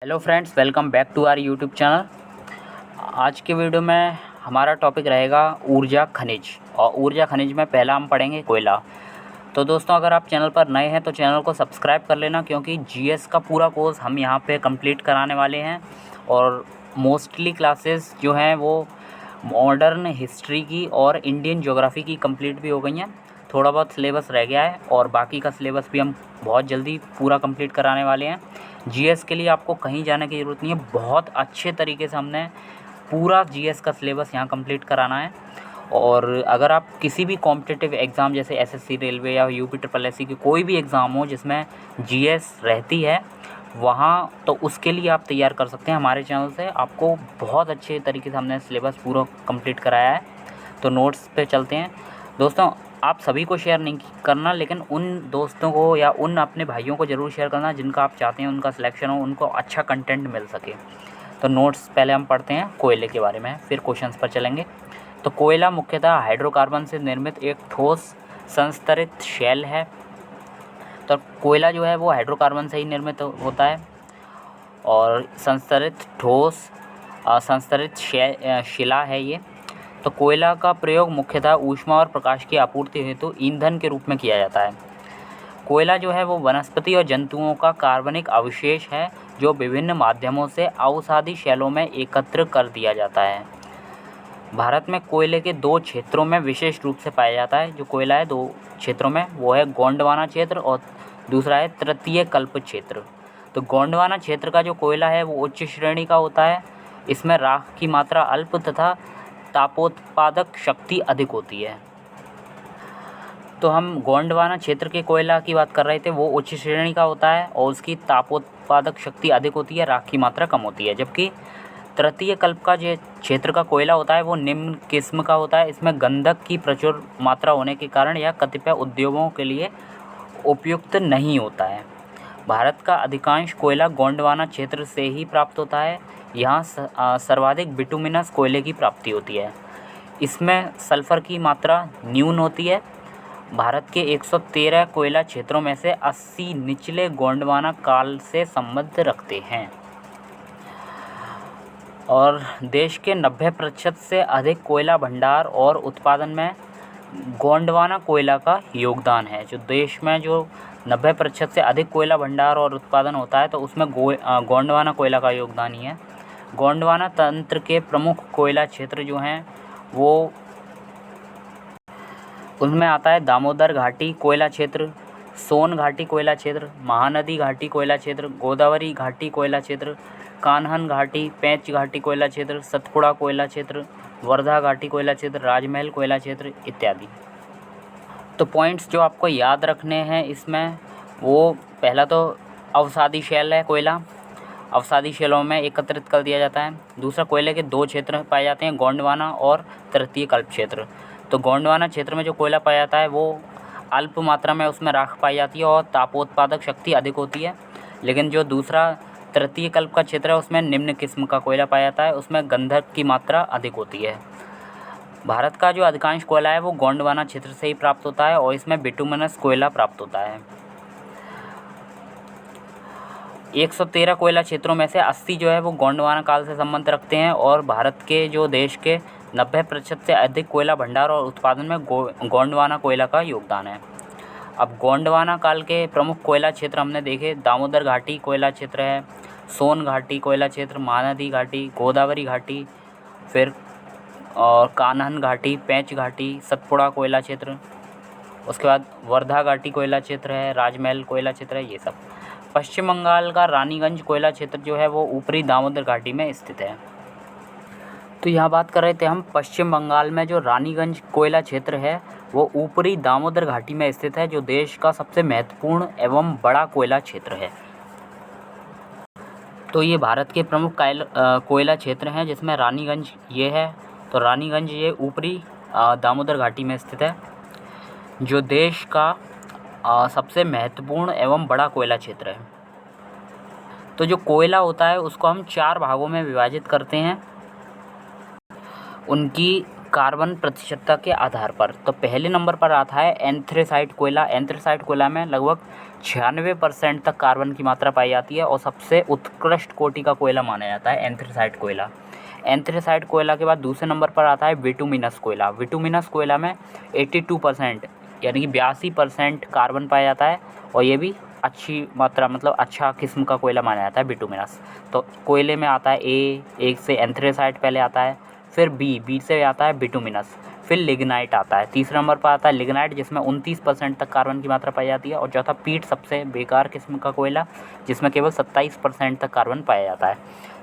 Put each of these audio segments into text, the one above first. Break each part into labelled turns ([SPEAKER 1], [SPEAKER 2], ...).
[SPEAKER 1] Hello friends, welcome back to our YouTube channel. आज के video में हमारा टॉपिक रहेगा ऊर्जा खनिज। और ऊर्जा खनिज में पहला हम पढ़ेंगे कोयला। तो दोस्तों, अगर आप चैनल पर नए हैं तो चैनल को सब्सक्राइब कर लेना, क्योंकि जीएस का पूरा कोर्स हम यहाँ पे कंप्लीट कराने वाले हैं। और मोस्टली क्लासेस जो हैं वो मॉडर्न हिस्ट्री की और इंडियन ज्योग्राफी की कंप्लीट भी हो गई हैं। थोड़ा बहुत सिलेबस रह गया है और बाकी का सिलेबस भी हम बहुत जल्दी पूरा कंप्लीट कराने वाले हैं। जीएस के लिए आपको कहीं जाने की ज़रूरत नहीं है, बहुत अच्छे तरीके से हमने पूरा जीएस का सिलेबस यहाँ कंप्लीट कराना है। और अगर आप किसी भी कॉम्पिटिटिव एग्ज़ाम जैसे एसएससी, रेलवे या यूपी ट्रिपल एससी की कोई भी एग्ज़ाम हो जिसमें जीएस रहती है, वहाँ तो उसके लिए आप तैयार कर सकते हैं हमारे चैनल से। आपको बहुत अच्छे तरीके से हमने सिलेबस पूरा कंप्लीट कराया है। तो नोट्स पे चलते हैं। दोस्तों, आप सभी को शेयर नहीं करना, लेकिन उन दोस्तों को या उन अपने भाइयों को ज़रूर शेयर करना जिनका आप चाहते हैं उनका सिलेक्शन हो, उनको अच्छा कंटेंट मिल सके। तो नोट्स पहले हम पढ़ते हैं कोयले के बारे में, फिर क्वेश्चंस पर चलेंगे। तो कोयला मुख्यतः हाइड्रोकार्बन से निर्मित एक ठोस संस्तरित शैल है। तो कोयला जो है वो हाइड्रोकार्बन से ही निर्मित होता है और संस्तरित ठोस संस्तरित शिला है ये। तो कोयला का प्रयोग मुख्यतः ऊष्मा और प्रकाश की आपूर्ति हेतु ईंधन के रूप में किया जाता है। कोयला जो है वो वनस्पति और जंतुओं का कार्बनिक अवशेष है जो विभिन्न माध्यमों से अवसादी शैलों में एकत्र कर दिया जाता है। भारत में कोयले के दो क्षेत्रों में विशेष रूप से पाया जाता है। जो कोयला है दो क्षेत्रों में, वो है गोंडवाना क्षेत्र और दूसरा है तृतीय कल्प क्षेत्र। तो गोंडवाना क्षेत्र का जो कोयला है वो उच्च श्रेणी का होता है। इसमें राख की मात्रा अल्प तथा तापोत्पादक शक्ति अधिक होती है। तो हम गोंडवाना क्षेत्र के कोयला की बात कर रहे थे, वो उच्च श्रेणी का होता है और उसकी तापोत्पादक शक्ति अधिक होती है, राख की मात्रा कम होती है। जबकि तृतीय कल्प का जो क्षेत्र का कोयला होता है वो निम्न किस्म का होता है। इसमें गंधक की प्रचुर मात्रा होने के कारण यह कतिपय उद्योगों के लिए उपयुक्त नहीं होता है। भारत का अधिकांश कोयला गोंडवाना क्षेत्र से ही प्राप्त होता है। यहाँ सर्वाधिक बिटुमिनस कोयले की प्राप्ति होती है। इसमें सल्फ़र की मात्रा न्यून होती है। भारत के 113 कोयला क्षेत्रों में से 80 निचले गोंडवाना काल से संबंध रखते हैं और देश के 90% से अधिक कोयला भंडार और उत्पादन में गोंडवाना कोयला का योगदान है। जो देश में जो 90% से अधिक कोयला भंडार और उत्पादन होता है तो उसमें गोंडवाना कोयला का योगदान ही है। गोंडवाना तंत्र के प्रमुख कोयला क्षेत्र जो हैं वो उनमें आता है दामोदर घाटी कोयला क्षेत्र, सोन घाटी कोयला क्षेत्र, महानदी घाटी कोयला क्षेत्र, गोदावरी घाटी कोयला क्षेत्र, कान्हन घाटी, पेंच घाटी कोयला क्षेत्र, सतपुड़ा कोयला क्षेत्र, वर्धा घाटी कोयला क्षेत्र, राजमहल कोयला क्षेत्र इत्यादि। तो पॉइंट्स जो आपको याद रखने हैं इसमें, वो पहला तो अवसादी शैल है कोयला, अवसादी शैलों में एकत्रित कर दिया जाता है। दूसरा, कोयले के दो क्षेत्र पाए जाते हैं, गोंडवाना और तृतीय कल्प क्षेत्र। तो गोंडवाना क्षेत्र में जो कोयला पाया जाता है वो अल्प मात्रा में उसमें राख पाई जाती है और तापोत्पादक शक्ति अधिक होती है। लेकिन जो दूसरा तृतीय कल्प का क्षेत्र है उसमें निम्न किस्म का कोयला पाया जाता है, उसमें गंधक की मात्रा अधिक होती है। भारत का जो अधिकांश कोयला है वो गोंडवाना क्षेत्र से ही प्राप्त होता है और इसमें बिटुमिनस कोयला प्राप्त होता है। 113 कोयला क्षेत्रों में से 80 जो है वो गोंडवाना काल से संबंध रखते हैं और भारत के जो देश के 90% से अधिक कोयला भंडार और उत्पादन में गोंडवाना कोयला का योगदान है। अब गोंडवाना काल के प्रमुख कोयला क्षेत्र हमने देखे, दामोदर घाटी कोयला क्षेत्र है, सोन घाटी कोयला क्षेत्र, महानदी घाटी, गोदावरी घाटी, फिर और कान्हन घाटी, पेंच घाटी, सतपुड़ा कोयला क्षेत्र, उसके बाद वर्धा घाटी कोयला क्षेत्र है, राजमहल कोयला क्षेत्र है, ये सब। पश्चिम बंगाल का रानीगंज कोयला क्षेत्र जो है वो ऊपरी दामोदर घाटी में स्थित है। तो यहाँ बात कर रहे थे हम पश्चिम बंगाल में जो रानीगंज कोयला क्षेत्र है वो ऊपरी दामोदर घाटी में स्थित है, जो देश का सबसे महत्वपूर्ण एवं बड़ा कोयला क्षेत्र है। तो ये भारत के प्रमुख कोयला क्षेत्र हैं जिसमें रानीगंज ये है। तो रानीगंज ये ऊपरी दामोदर घाटी में स्थित है, जो देश का सबसे महत्वपूर्ण एवं बड़ा कोयला क्षेत्र है। तो जो कोयला होता है उसको हम 4 भागों में विभाजित करते हैं, उनकी कार्बन प्रतिशतता के आधार पर। तो पहले नंबर पर आता है एंथ्रेसाइट कोयला। एंथ्रेसाइट कोयला में लगभग 96% तक कार्बन की मात्रा पाई जाती है और सबसे उत्कृष्ट कोटि का कोयला माना जाता है एंथ्रेसाइट कोयला। एंथ्रेसाइट कोयला के बाद दूसरे नंबर पर आता है बिटुमिनस कोयला। बिटुमिनस कोयला में 82% यानी कि 82% कार्बन पाया जाता है और ये भी अच्छी मात्रा मतलब अच्छा किस्म का कोयला माना जाता है बिटुमिनस। तो कोयले में आता है एक से एंथ्रेसाइट पहले आता है, फिर बी से आता है बिटुमिनस, फिर लिग्नाइट आता है। तीसरे नंबर पर आता है लिग्नाइट जिसमें 29% तक कार्बन की मात्रा पाई जाती है और चौथा पीट सबसे बेकार किस्म का कोयला जिसमें केवल 27% तक कार्बन पाया जाता है।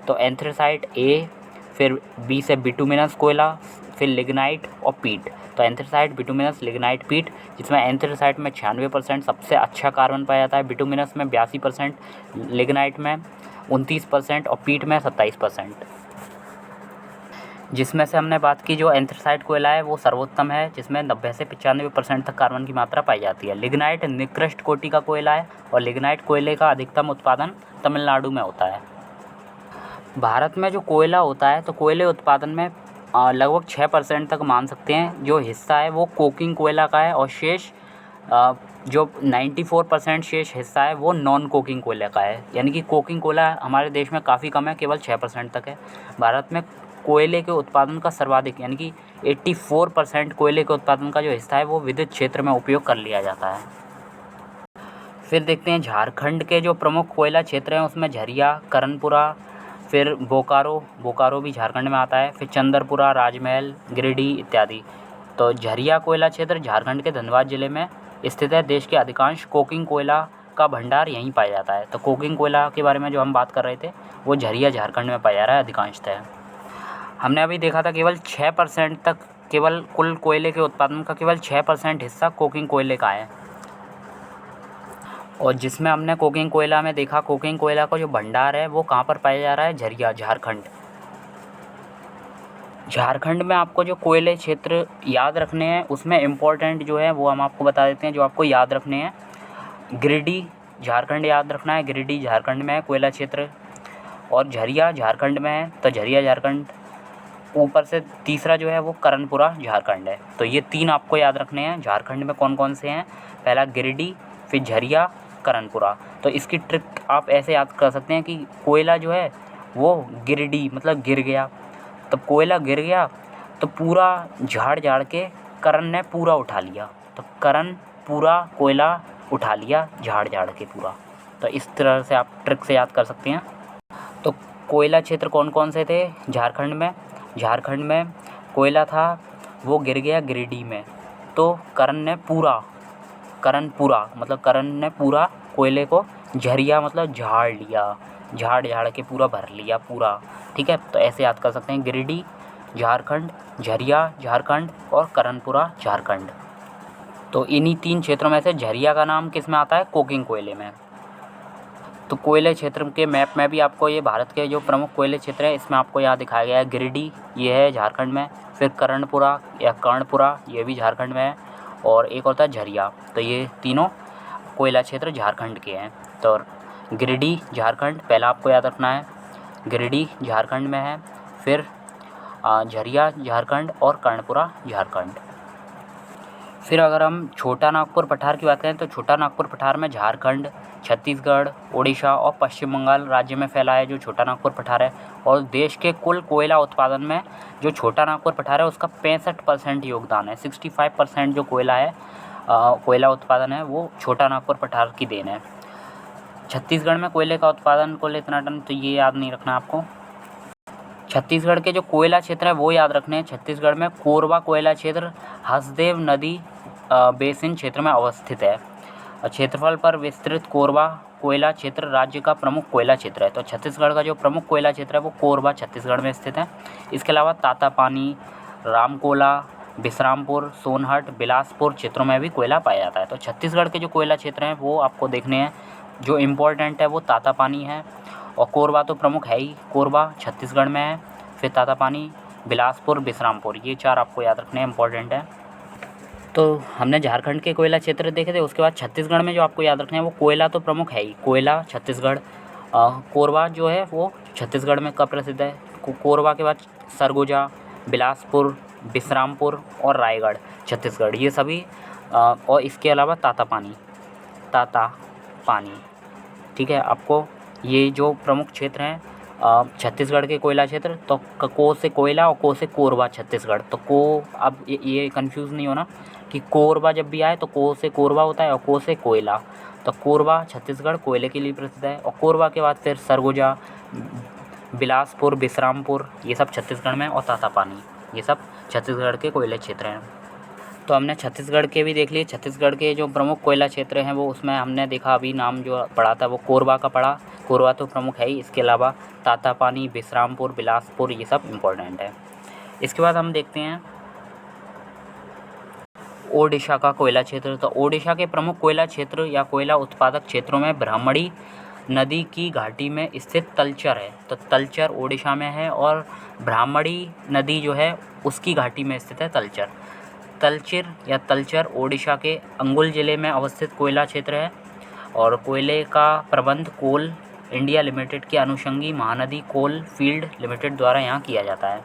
[SPEAKER 1] तो एंथ्रेसाइट ए, फिर बी से बिटुमिनस कोयला, फिर लिग्नाइट और पीट। तो एंथ्रेसाइट, बिटुमिनस, लिग्नाइट, पीट, जिसमें एंथ्रेसाइट में 96% सबसे अच्छा कार्बन पाया जाता है, बिटुमिनस में 82%, लिग्नाइट में 29% और पीट में 27%। जिसमें से हमने बात की जो एंथ्रेसाइट कोयला है वो सर्वोत्तम है जिसमें 90 से 95% तक कार्बन की मात्रा पाई जाती है। लिग्नाइट निकृष्ट कोटि का कोयला है और लिग्नाइट कोयले का अधिकतम उत्पादन तमिलनाडु में होता है। भारत में जो कोयला होता है तो कोयले उत्पादन में लगभग 6% तक मान सकते हैं जो हिस्सा है वो कोकिंग कोयला का है और शेष जो 94% शेष हिस्सा है वो नॉन कोकिंग कोयले का है। यानी कि कोकिंग कोयला हमारे देश में काफ़ी कम है, केवल 6% तक है। भारत में कोयले के उत्पादन का सर्वाधिक यानी कि 84% कोयले के उत्पादन का जो हिस्सा है वो विद्युत क्षेत्र में उपयोग कर लिया जाता है। फिर देखते हैं झारखंड के जो प्रमुख कोयला क्षेत्र हैं उसमें झरिया, करनपुरा, फिर बोकारो भी झारखंड में आता है, फिर चंदरपुरा, राजमहल, गिरिडीह इत्यादि। तो झरिया कोयला क्षेत्र झारखंड के धनबाद जिले में स्थित है। देश के अधिकांश कोकिंग कोयला का भंडार यहीं पाया जाता है। तो कोकिंग कोयला के बारे में जो हम बात कर रहे थे वो झरिया झारखंड में पाया जा रहा है अधिकांशतः। हमने अभी देखा था केवल 6% तक, केवल कुल कोयले के उत्पादन का केवल 6% हिस्सा कोकिंग कोयले का है। और जिसमें हमने कोकिंग कोयला में देखा कोकिंग कोयला का जो भंडार है वो कहाँ पर पाया जा रहा है, झरिया झारखंड। झारखंड में आपको जो कोयले क्षेत्र याद रखने हैं उसमें इम्पोर्टेंट जो है वो हम आपको बता देते हैं जो आपको याद रखने हैं। गिरिडीह झारखंड याद रखना है, गिरिडीह झारखंड में है कोयला क्षेत्र। और झरिया झारखंड में है तो झरिया झारखंड। ऊपर से तीसरा जो है वो करनपुरा झारखंड है। तो ये 3 आपको याद रखने हैं झारखंड में कौन कौन से हैं। पहला गिरिडीह, फिर झरिया, करनपुरा। तो इसकी ट्रिक आप ऐसे याद कर सकते हैं कि कोयला जो है वो गिरिडीह मतलब गिर गया, तो कोयला गिर गया तो पूरा झाड़ के करण ने पूरा उठा लिया। तो करण पूरा कोयला उठा लिया झाड़ के पूरा। तो इस तरह से आप ट्रिक से याद कर सकते हैं। तो कोयला क्षेत्र कौन कौन से थे झारखंड में कोयला था वो गिर गया गिरिडीह में। तो करण ने पूरा कोयले को झरिया मतलब झाड़ लिया, झाड़ के पूरा भर लिया पूरा। ठीक है, तो ऐसे याद कर सकते हैं गिरिडीह झारखंड, झरिया झारखंड और करनपुरा झारखंड। तो इन्हीं 3 क्षेत्रों में से झरिया का नाम किस में आता है, कोकिंग कोयले में। तो कोयले क्षेत्र के मैप में भी आपको ये भारत के जो प्रमुख कोयले क्षेत्र हैं इसमें आपको यहाँ दिखाया गया है। गिरिडीह ये है झारखंड में, फिर कर्णपुरा या कर्णपुरा ये भी झारखंड में है और एक होता है झरिया। तो ये तीनों कोयला क्षेत्र झारखंड के हैं। तो गिरिडीह झारखंड पहला आपको याद रखना है, गिरिडीह झारखंड में है, फिर झरिया झारखंड और कर्णपुरा झारखंड। फिर अगर हम छोटा नागपुर पठार की बात करें तो छोटा नागपुर पठार में झारखंड, छत्तीसगढ़, उड़ीसा और पश्चिम बंगाल राज्य में फैला है जो छोटा नागपुर पठार है। और देश के कुल कोयला उत्पादन में जो छोटा नागपुर पठार है उसका 65% योगदान है। 65% जो कोयला है कोयला उत्पादन है वो छोटा नागपुर पठार की देन है। छत्तीसगढ़ में कोयले का उत्पादन कुल इतना टन, तो ये याद नहीं रखना आपको। छत्तीसगढ़ के जो कोयला क्षेत्र है वो याद रखने हैं। छत्तीसगढ़ में कोरबा कोयला क्षेत्र हसदेव नदी बेसिन क्षेत्र में अवस्थित है। क्षेत्रफल पर विस्तृत कोरबा कोयला क्षेत्र राज्य का प्रमुख कोयला क्षेत्र है। तो छत्तीसगढ़ का जो प्रमुख कोयला क्षेत्र है वो कोरबा छत्तीसगढ़ में स्थित है। इसके अलावा तातापानी, रामकोला, बिश्रामपुर, सोनहट, बिलासपुर क्षेत्रों में भी कोयला पाया जाता है। तो छत्तीसगढ़ के जो कोयला क्षेत्र हैं वो आपको देखने हैं। जो इम्पोर्टेंट है वो तातापानी है और कोरबा तो प्रमुख है ही, कोरबा छत्तीसगढ़ में है, फिर तातापानी, बिलासपुर, बिश्रामपुर, ये 4 आपको याद रखने हैं, इम्पोर्टेंट है। तो हमने झारखंड के कोयला क्षेत्र देखे थे। उसके बाद छत्तीसगढ़ में जो आपको याद रखना है वो कोयला तो प्रमुख है ही, कोयला छत्तीसगढ़। कोरबा जो है वो छत्तीसगढ़ में कब प्रसिद्ध है। कोरबा के बाद सरगुजा, बिलासपुर, बिश्रामपुर और रायगढ़ छत्तीसगढ़, ये सभी और इसके अलावा तातापानी, ठीक है। आपको ये जो प्रमुख क्षेत्र हैं छत्तीसगढ़ के कोयला क्षेत्र, तो को से कोयला और को से कोरबा छत्तीसगढ़। तो को, अब ये कंफ्यूज नहीं होना कि कोरबा जब भी आए तो को से कोरबा होता है और को से कोयला। तो कोरबा छत्तीसगढ़ कोयले के लिए प्रसिद्ध है, और कोरबा के बाद फिर सरगुजा, बिलासपुर, बिश्रामपुर, ये सब छत्तीसगढ़ में, और तातापानी, ये सब छत्तीसगढ़ के कोयले क्षेत्र हैं। तो हमने छत्तीसगढ़ के भी देख लिए। छत्तीसगढ़ के जो प्रमुख कोयला क्षेत्र हैं वो उसमें हमने देखा, अभी नाम जो पढ़ा था वो कोरबा का पढ़ा। कोरबा तो प्रमुख है ही, इसके अलावा तातापानी, बिश्रामपुर, बिलासपुर, ये सब इम्पोर्टेंट है। इसके बाद हम देखते हैं ओडिशा का कोयला क्षेत्र। तो ओडिशा के प्रमुख कोयला क्षेत्र या कोयला उत्पादक क्षेत्रों में ब्राह्मणी नदी की घाटी में स्थित तलचर है। तो तलचर ओडिशा में है, और ब्राह्मणी नदी जो है उसकी घाटी में स्थित है तलचर। तलचिर या तलचर ओडिशा के अंगुल जिले में अवस्थित कोयला क्षेत्र है, और कोयले का प्रबंध कोल इंडिया लिमिटेड के अनुषंगी महानदी कोल फील्ड लिमिटेड द्वारा यहाँ किया जाता है।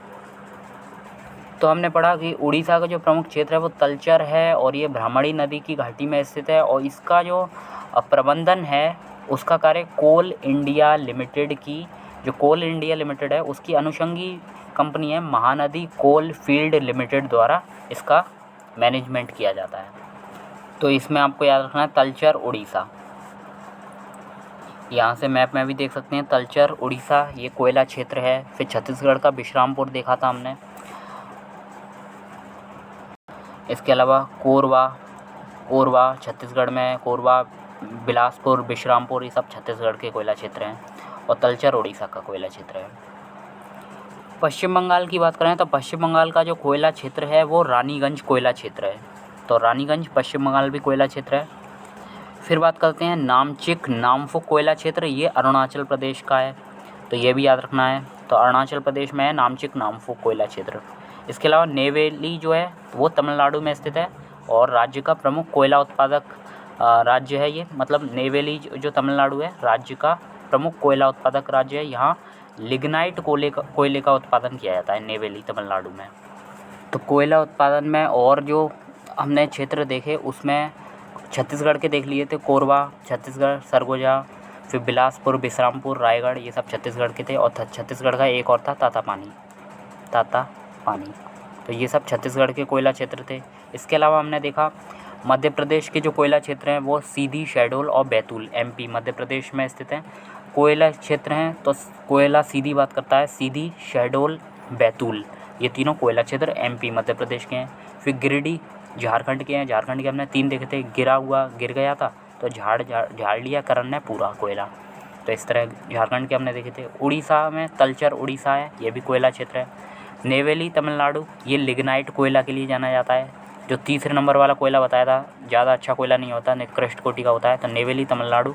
[SPEAKER 1] तो हमने पढ़ा कि उड़ीसा का जो प्रमुख क्षेत्र है वो तलचर है, और ये ब्राह्मणी नदी की घाटी में स्थित है, और इसका जो प्रबंधन है उसका कार्य कोल इंडिया लिमिटेड की, जो कोल इंडिया लिमिटेड है उसकी अनुषंगी कंपनी है महानदी कोल फील्ड लिमिटेड द्वारा इसका मैनेजमेंट किया जाता है। तो इसमें आपको याद रखना है तलचर उड़ीसा, यहाँ से मैप में भी देख सकते हैं तलचर उड़ीसा ये कोयला क्षेत्र है। फिर छत्तीसगढ़ का बिश्रामपुर देखा था हमने, इसके अलावा कोरबा छत्तीसगढ़ में, कोरबा, बिलासपुर, बिश्रामपुर, ये सब छत्तीसगढ़ के कोयला क्षेत्र हैं, और तलचर उड़ीसा का कोयला क्षेत्र है। पश्चिम बंगाल की बात करें तो पश्चिम बंगाल का जो कोयला क्षेत्र है वो रानीगंज कोयला क्षेत्र है। तो रानीगंज पश्चिम बंगाल भी कोयला क्षेत्र है। फिर बात करते हैं नामचिक नामफुक कोयला क्षेत्र, ये अरुणाचल प्रदेश का है, तो ये भी याद रखना है। तो अरुणाचल प्रदेश में है नामचिक नामफुक कोयला क्षेत्र। इसके अलावा नेवेली जो है वो तमिलनाडु में स्थित है, और राज्य का प्रमुख कोयला उत्पादक राज्य है ये, मतलब नेवेली जो तमिलनाडु है राज्य का प्रमुख कोयला उत्पादक राज्य है। यहाँ लिग्नाइट कोयले का उत्पादन किया जाता है नेवेली तमिलनाडु में। तो कोयला उत्पादन में और जो हमने क्षेत्र देखे उसमें छत्तीसगढ़ के देख लिए थे, कोरबा छत्तीसगढ़, सरगुजा, फिर बिलासपुर, बिश्रामपुर, रायगढ़, ये सब छत्तीसगढ़ के थे, और छत्तीसगढ़ का एक और था तातापानी। तो ये सब छत्तीसगढ़ के कोयला क्षेत्र थे। इसके अलावा हमने देखा मध्य प्रदेश के जो कोयला क्षेत्र हैं वो सीधी, शहडोल और बैतूल, एमपी मध्य प्रदेश में स्थित हैं कोयला क्षेत्र हैं। तो कोयला सीधी बात करता है, सीधी, शहडोल, बैतूल, ये तीनों कोयला क्षेत्र एमपी मध्य प्रदेश के हैं। फिर गिरिडीह झारखंड के हैं। झारखंड के हमने 3 देखे थे, गिर गया था तो झाड़ लिया करण ने पूरा कोयला, तो इस तरह झारखंड के हमने देखे थे। उड़ीसा में तलचर उड़ीसा है, ये भी कोयला क्षेत्र है। नेवेली तमिलनाडु, ये लिग्नाइट कोयला के लिए जाना जाता है। जो तीसरे नंबर वाला कोयला बताया था, ज़्यादा अच्छा कोयला नहीं होता, निकृष्ट कोटि का होता है, तो नेवेली तमिलनाडु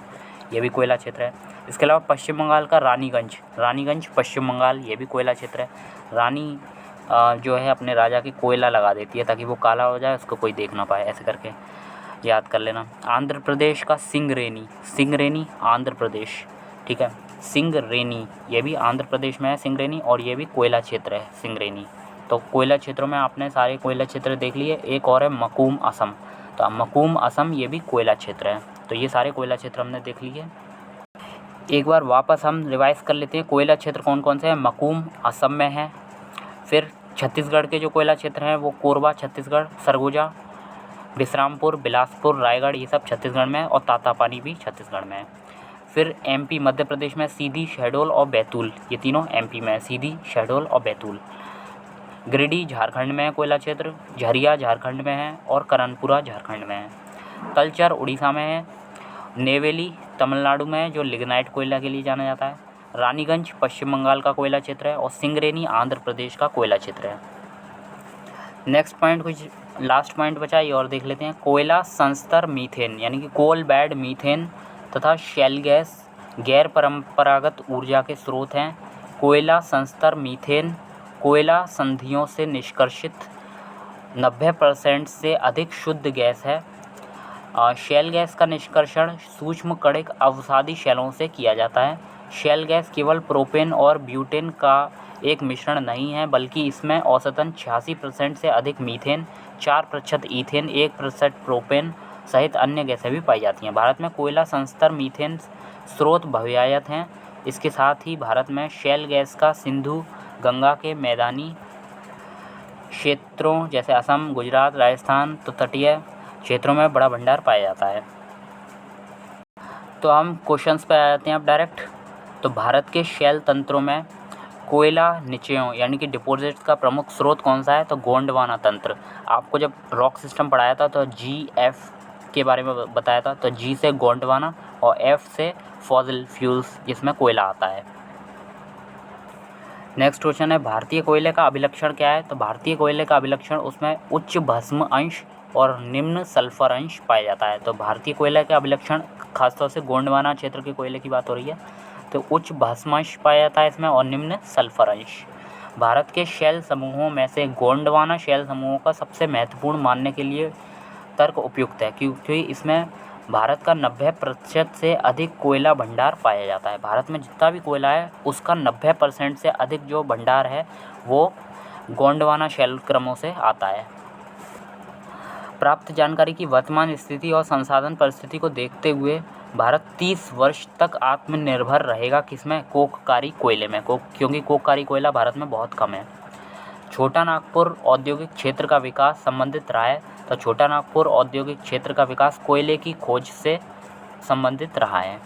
[SPEAKER 1] ये भी कोयला क्षेत्र है। इसके अलावा पश्चिम बंगाल का रानीगंज पश्चिम बंगाल, ये भी कोयला क्षेत्र है। रानी जो है अपने राजा की कोयला लगा देती है ताकि वो काला हो जाए, उसको कोई देख ना पाए, ऐसे करके याद कर लेना। आंध्र प्रदेश का सिंगरेनी आंध्र प्रदेश, ठीक है, सिंगरेनी ये भी आंध्र प्रदेश में है सिंगरेनी, और ये भी कोयला क्षेत्र है सिंगरेनी। तो कोयला क्षेत्रों में आपने सारे कोयला क्षेत्र देख लिए। एक और है मकूम असम, तो मकूम असम ये भी कोयला क्षेत्र है। तो ये सारे कोयला क्षेत्र हमने देख लिए। एक बार वापस हम रिवाइज कर लेते हैं कोयला क्षेत्र कौन कौन से हैं। मकूम असम में है। फिर छत्तीसगढ़ के जो कोयला क्षेत्र हैं वो कोरबा छत्तीसगढ़, सरगुजा, बिश्रामपुर, बिलासपुर, रायगढ़, ये सब छत्तीसगढ़ में है, और तातापानी भी छत्तीसगढ़ में है। फिर एमपी मध्य प्रदेश में सीधी, शहडोल और बैतूल, ये तीनों एमपी में है, सीधी, शहडोल और बैतूल। गिरिडीह झारखंड में है कोयला क्षेत्र, झरिया झारखंड में है, और करणपुरा झारखंड में है। तलचर उड़ीसा में है। नेवेली तमिलनाडु में है, जो लिग्नाइट कोयला के लिए जाना जाता है। रानीगंज पश्चिम बंगाल का कोयला क्षेत्र है, और सिंगरेनी आंध्र प्रदेश का कोयला क्षेत्र है। नेक्स्ट पॉइंट, कुछ लास्ट पॉइंट बचा, ये और देख लेते हैं। कोयला संस्तर मीथेन यानी कि कोल बेड मीथेन तथा शेल गैस गैर परंपरागत ऊर्जा के स्रोत हैं। कोयला संस्तर मीथेन कोयला संधियों से निष्कर्षित 90% से अधिक शुद्ध गैस है। शेल गैस का निष्कर्षण सूक्ष्म कणिक अवसादी शैलों से किया जाता है। शेल गैस केवल प्रोपेन और ब्यूटेन का एक मिश्रण नहीं है, बल्कि इसमें औसतन 86% से अधिक मीथेन, 4% ईथेन, 1% प्रोपेन सहित अन्य गैसें भी पाई जाती हैं। भारत में कोयला संस्तर मीथेन स्रोत बहुआयत हैं। इसके साथ ही भारत में शेल गैस का सिंधु गंगा के मैदानी क्षेत्रों जैसे असम, गुजरात, राजस्थान तो तटीय क्षेत्रों में बड़ा भंडार पाया जाता है। तो हम क्वेश्चंस पे आ जाते हैं अब डायरेक्ट। तो भारत के शेल तंत्रों में कोयला निचयों यानी कि डिपॉजिट्स का प्रमुख स्रोत कौन सा है? तो गोंडवाना तंत्र। आपको जब रॉक सिस्टम पढ़ाया था तो GF के बारे में बताया था। तो G से गोंडवाना और F से फॉसिल फ्यूल्स, जिसमें कोयला आता है। नेक्स्ट क्वेश्चन है, भारतीय कोयले का अभिलक्षण क्या है? तो भारतीय कोयले का अभिलक्षण, उसमें उच्च भस्म अंश और निम्न सल्फर अंश पाया जाता है। तो भारतीय कोयले का अभिलक्षण खासतौर से गोंडवाना क्षेत्र के कोयले की बात हो रही है। तो उच्च भस्म अंश पाया जाता है इसमें और निम्न सल्फर अंश। भारत के शेल समूहों में से गोंडवाना शेल समूहों का सबसे महत्वपूर्ण मानने के लिए तर्क उपयुक्त है, क्योंकि इसमें भारत का 90% से अधिक कोयला भंडार पाया जाता है। भारत में जितना भी कोयला है उसका 90% से अधिक जो भंडार है वो गोंडवाना शेल क्रमों से आता है। प्राप्त जानकारी की वर्तमान स्थिति और संसाधन परिस्थिति को देखते हुए भारत 30 वर्ष तक आत्मनिर्भर रहेगा किसमें? कोककारी कोयले में। क्योंकि कोककारी कोयला भारत में बहुत कम है। छोटा नागपुर औद्योगिक क्षेत्र का विकास संबंधित रहा है। तो छोटा नागपुर औद्योगिक क्षेत्र का विकास कोयले की खोज से संबंधित रहा है।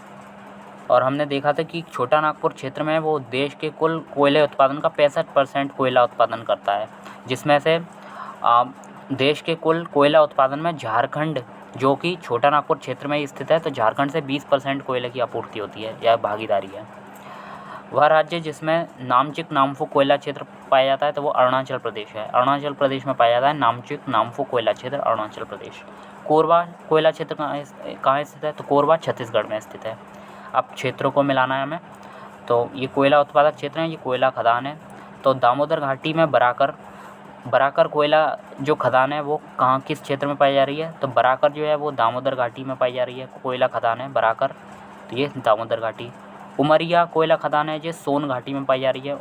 [SPEAKER 1] और हमने देखा था कि छोटा नागपुर क्षेत्र में वो देश के कुल कोयले उत्पादन का 65% कोयला उत्पादन करता है, जिसमें से देश के कुल कोयला उत्पादन में झारखंड, जो कि छोटा नागपुर क्षेत्र में स्थित है, तो झारखंड से 20% कोयले की आपूर्ति होती है या भागीदारी है। वह राज्य जिसमें नामचिक नामफू कोयला क्षेत्र पाया जाता है तो वो अरुणाचल प्रदेश है। अरुणाचल प्रदेश में पाया जाता है नामचिक नामफू कोयला क्षेत्र, अरुणाचल प्रदेश। कोरबा कोयला क्षेत्र कहाँ स्थित है? तो कोरबा छत्तीसगढ़ में स्थित है। अब क्षेत्रों को मिलाना है हमें। तो ये कोयला उत्पादक क्षेत्र है, ये कोयला खदान है। तो दामोदर घाटी में बराकर कोयला जो खदान है वो कहाँ, किस क्षेत्र में पाई जा रही है? तो बराकर जो है वो दामोदर घाटी में पाई जा रही है, कोयला खदान है बराकर। तो ये दामोदर घाटी। उमरिया कोयला खदान है, जो सोन घाटी में पाई जा रही है,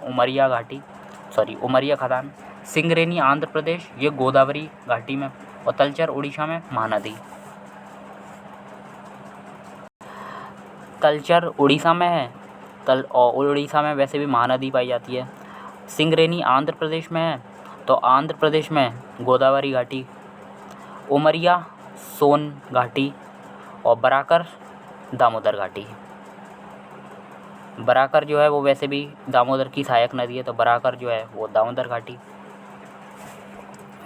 [SPEAKER 1] उमरिया खदान। सिंगरेनी आंध्र प्रदेश, ये गोदावरी घाटी में। और तलचर उड़ीसा में महानदी। तलचर उड़ीसा में है, और उड़ीसा में वैसे भी महानदी पाई जाती है। सिंगरेनी आंध्र प्रदेश में है, तो आंध्र प्रदेश में गोदावरी घाटी। उमरिया सोन घाटी और बराकर दामोदर घाटी। बराकर जो है वो वैसे भी दामोदर की सहायक नदी है, तो बराकर जो है वो दामोदर घाटी।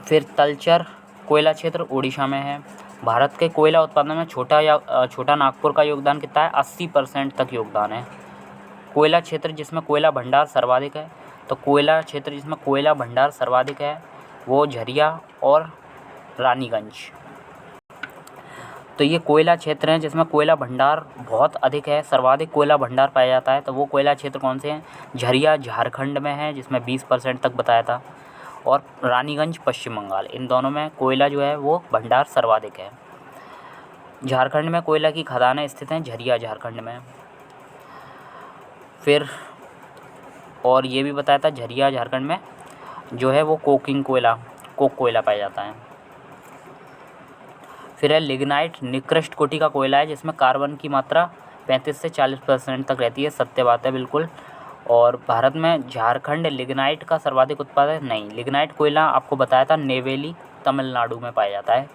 [SPEAKER 1] फिर तलचर कोयला क्षेत्र उड़ीसा में है। भारत के कोयला उत्पादन में छोटा नागपुर का योगदान कितना है? 80% तक योगदान है। कोयला क्षेत्र जिसमें कोयला भंडार सर्वाधिक है, तो कोयला क्षेत्र जिसमें कोयला भंडार सर्वाधिक है वो झरिया और रानीगंज। तो ये कोयला क्षेत्र हैं जिसमें कोयला भंडार बहुत अधिक है, सर्वाधिक कोयला भंडार पाया जाता है। तो वो कोयला क्षेत्र कौन से हैं? झरिया झारखंड में है, जिसमें 20% तक बताया था, और रानीगंज पश्चिम बंगाल। इन दोनों में कोयला जो है वो भंडार सर्वाधिक है। झारखंड में कोयला की खदानें स्थित हैं, झरिया झारखंड में। फिर और ये भी बताया था झरिया झारखंड में जो है वो कोक कोयला पाया जाता है। फिर है लिग्नाइट, निकृष्ट कोटि का कोयला है जिसमें कार्बन की मात्रा 35 से 40% तक रहती है। सत्य बात है बिल्कुल। और भारत में झारखंड लिग्नाइट का सर्वाधिक उत्पादन नहीं, लिग्नाइट कोयला आपको बताया था नेवेली तमिलनाडु में पाया जाता है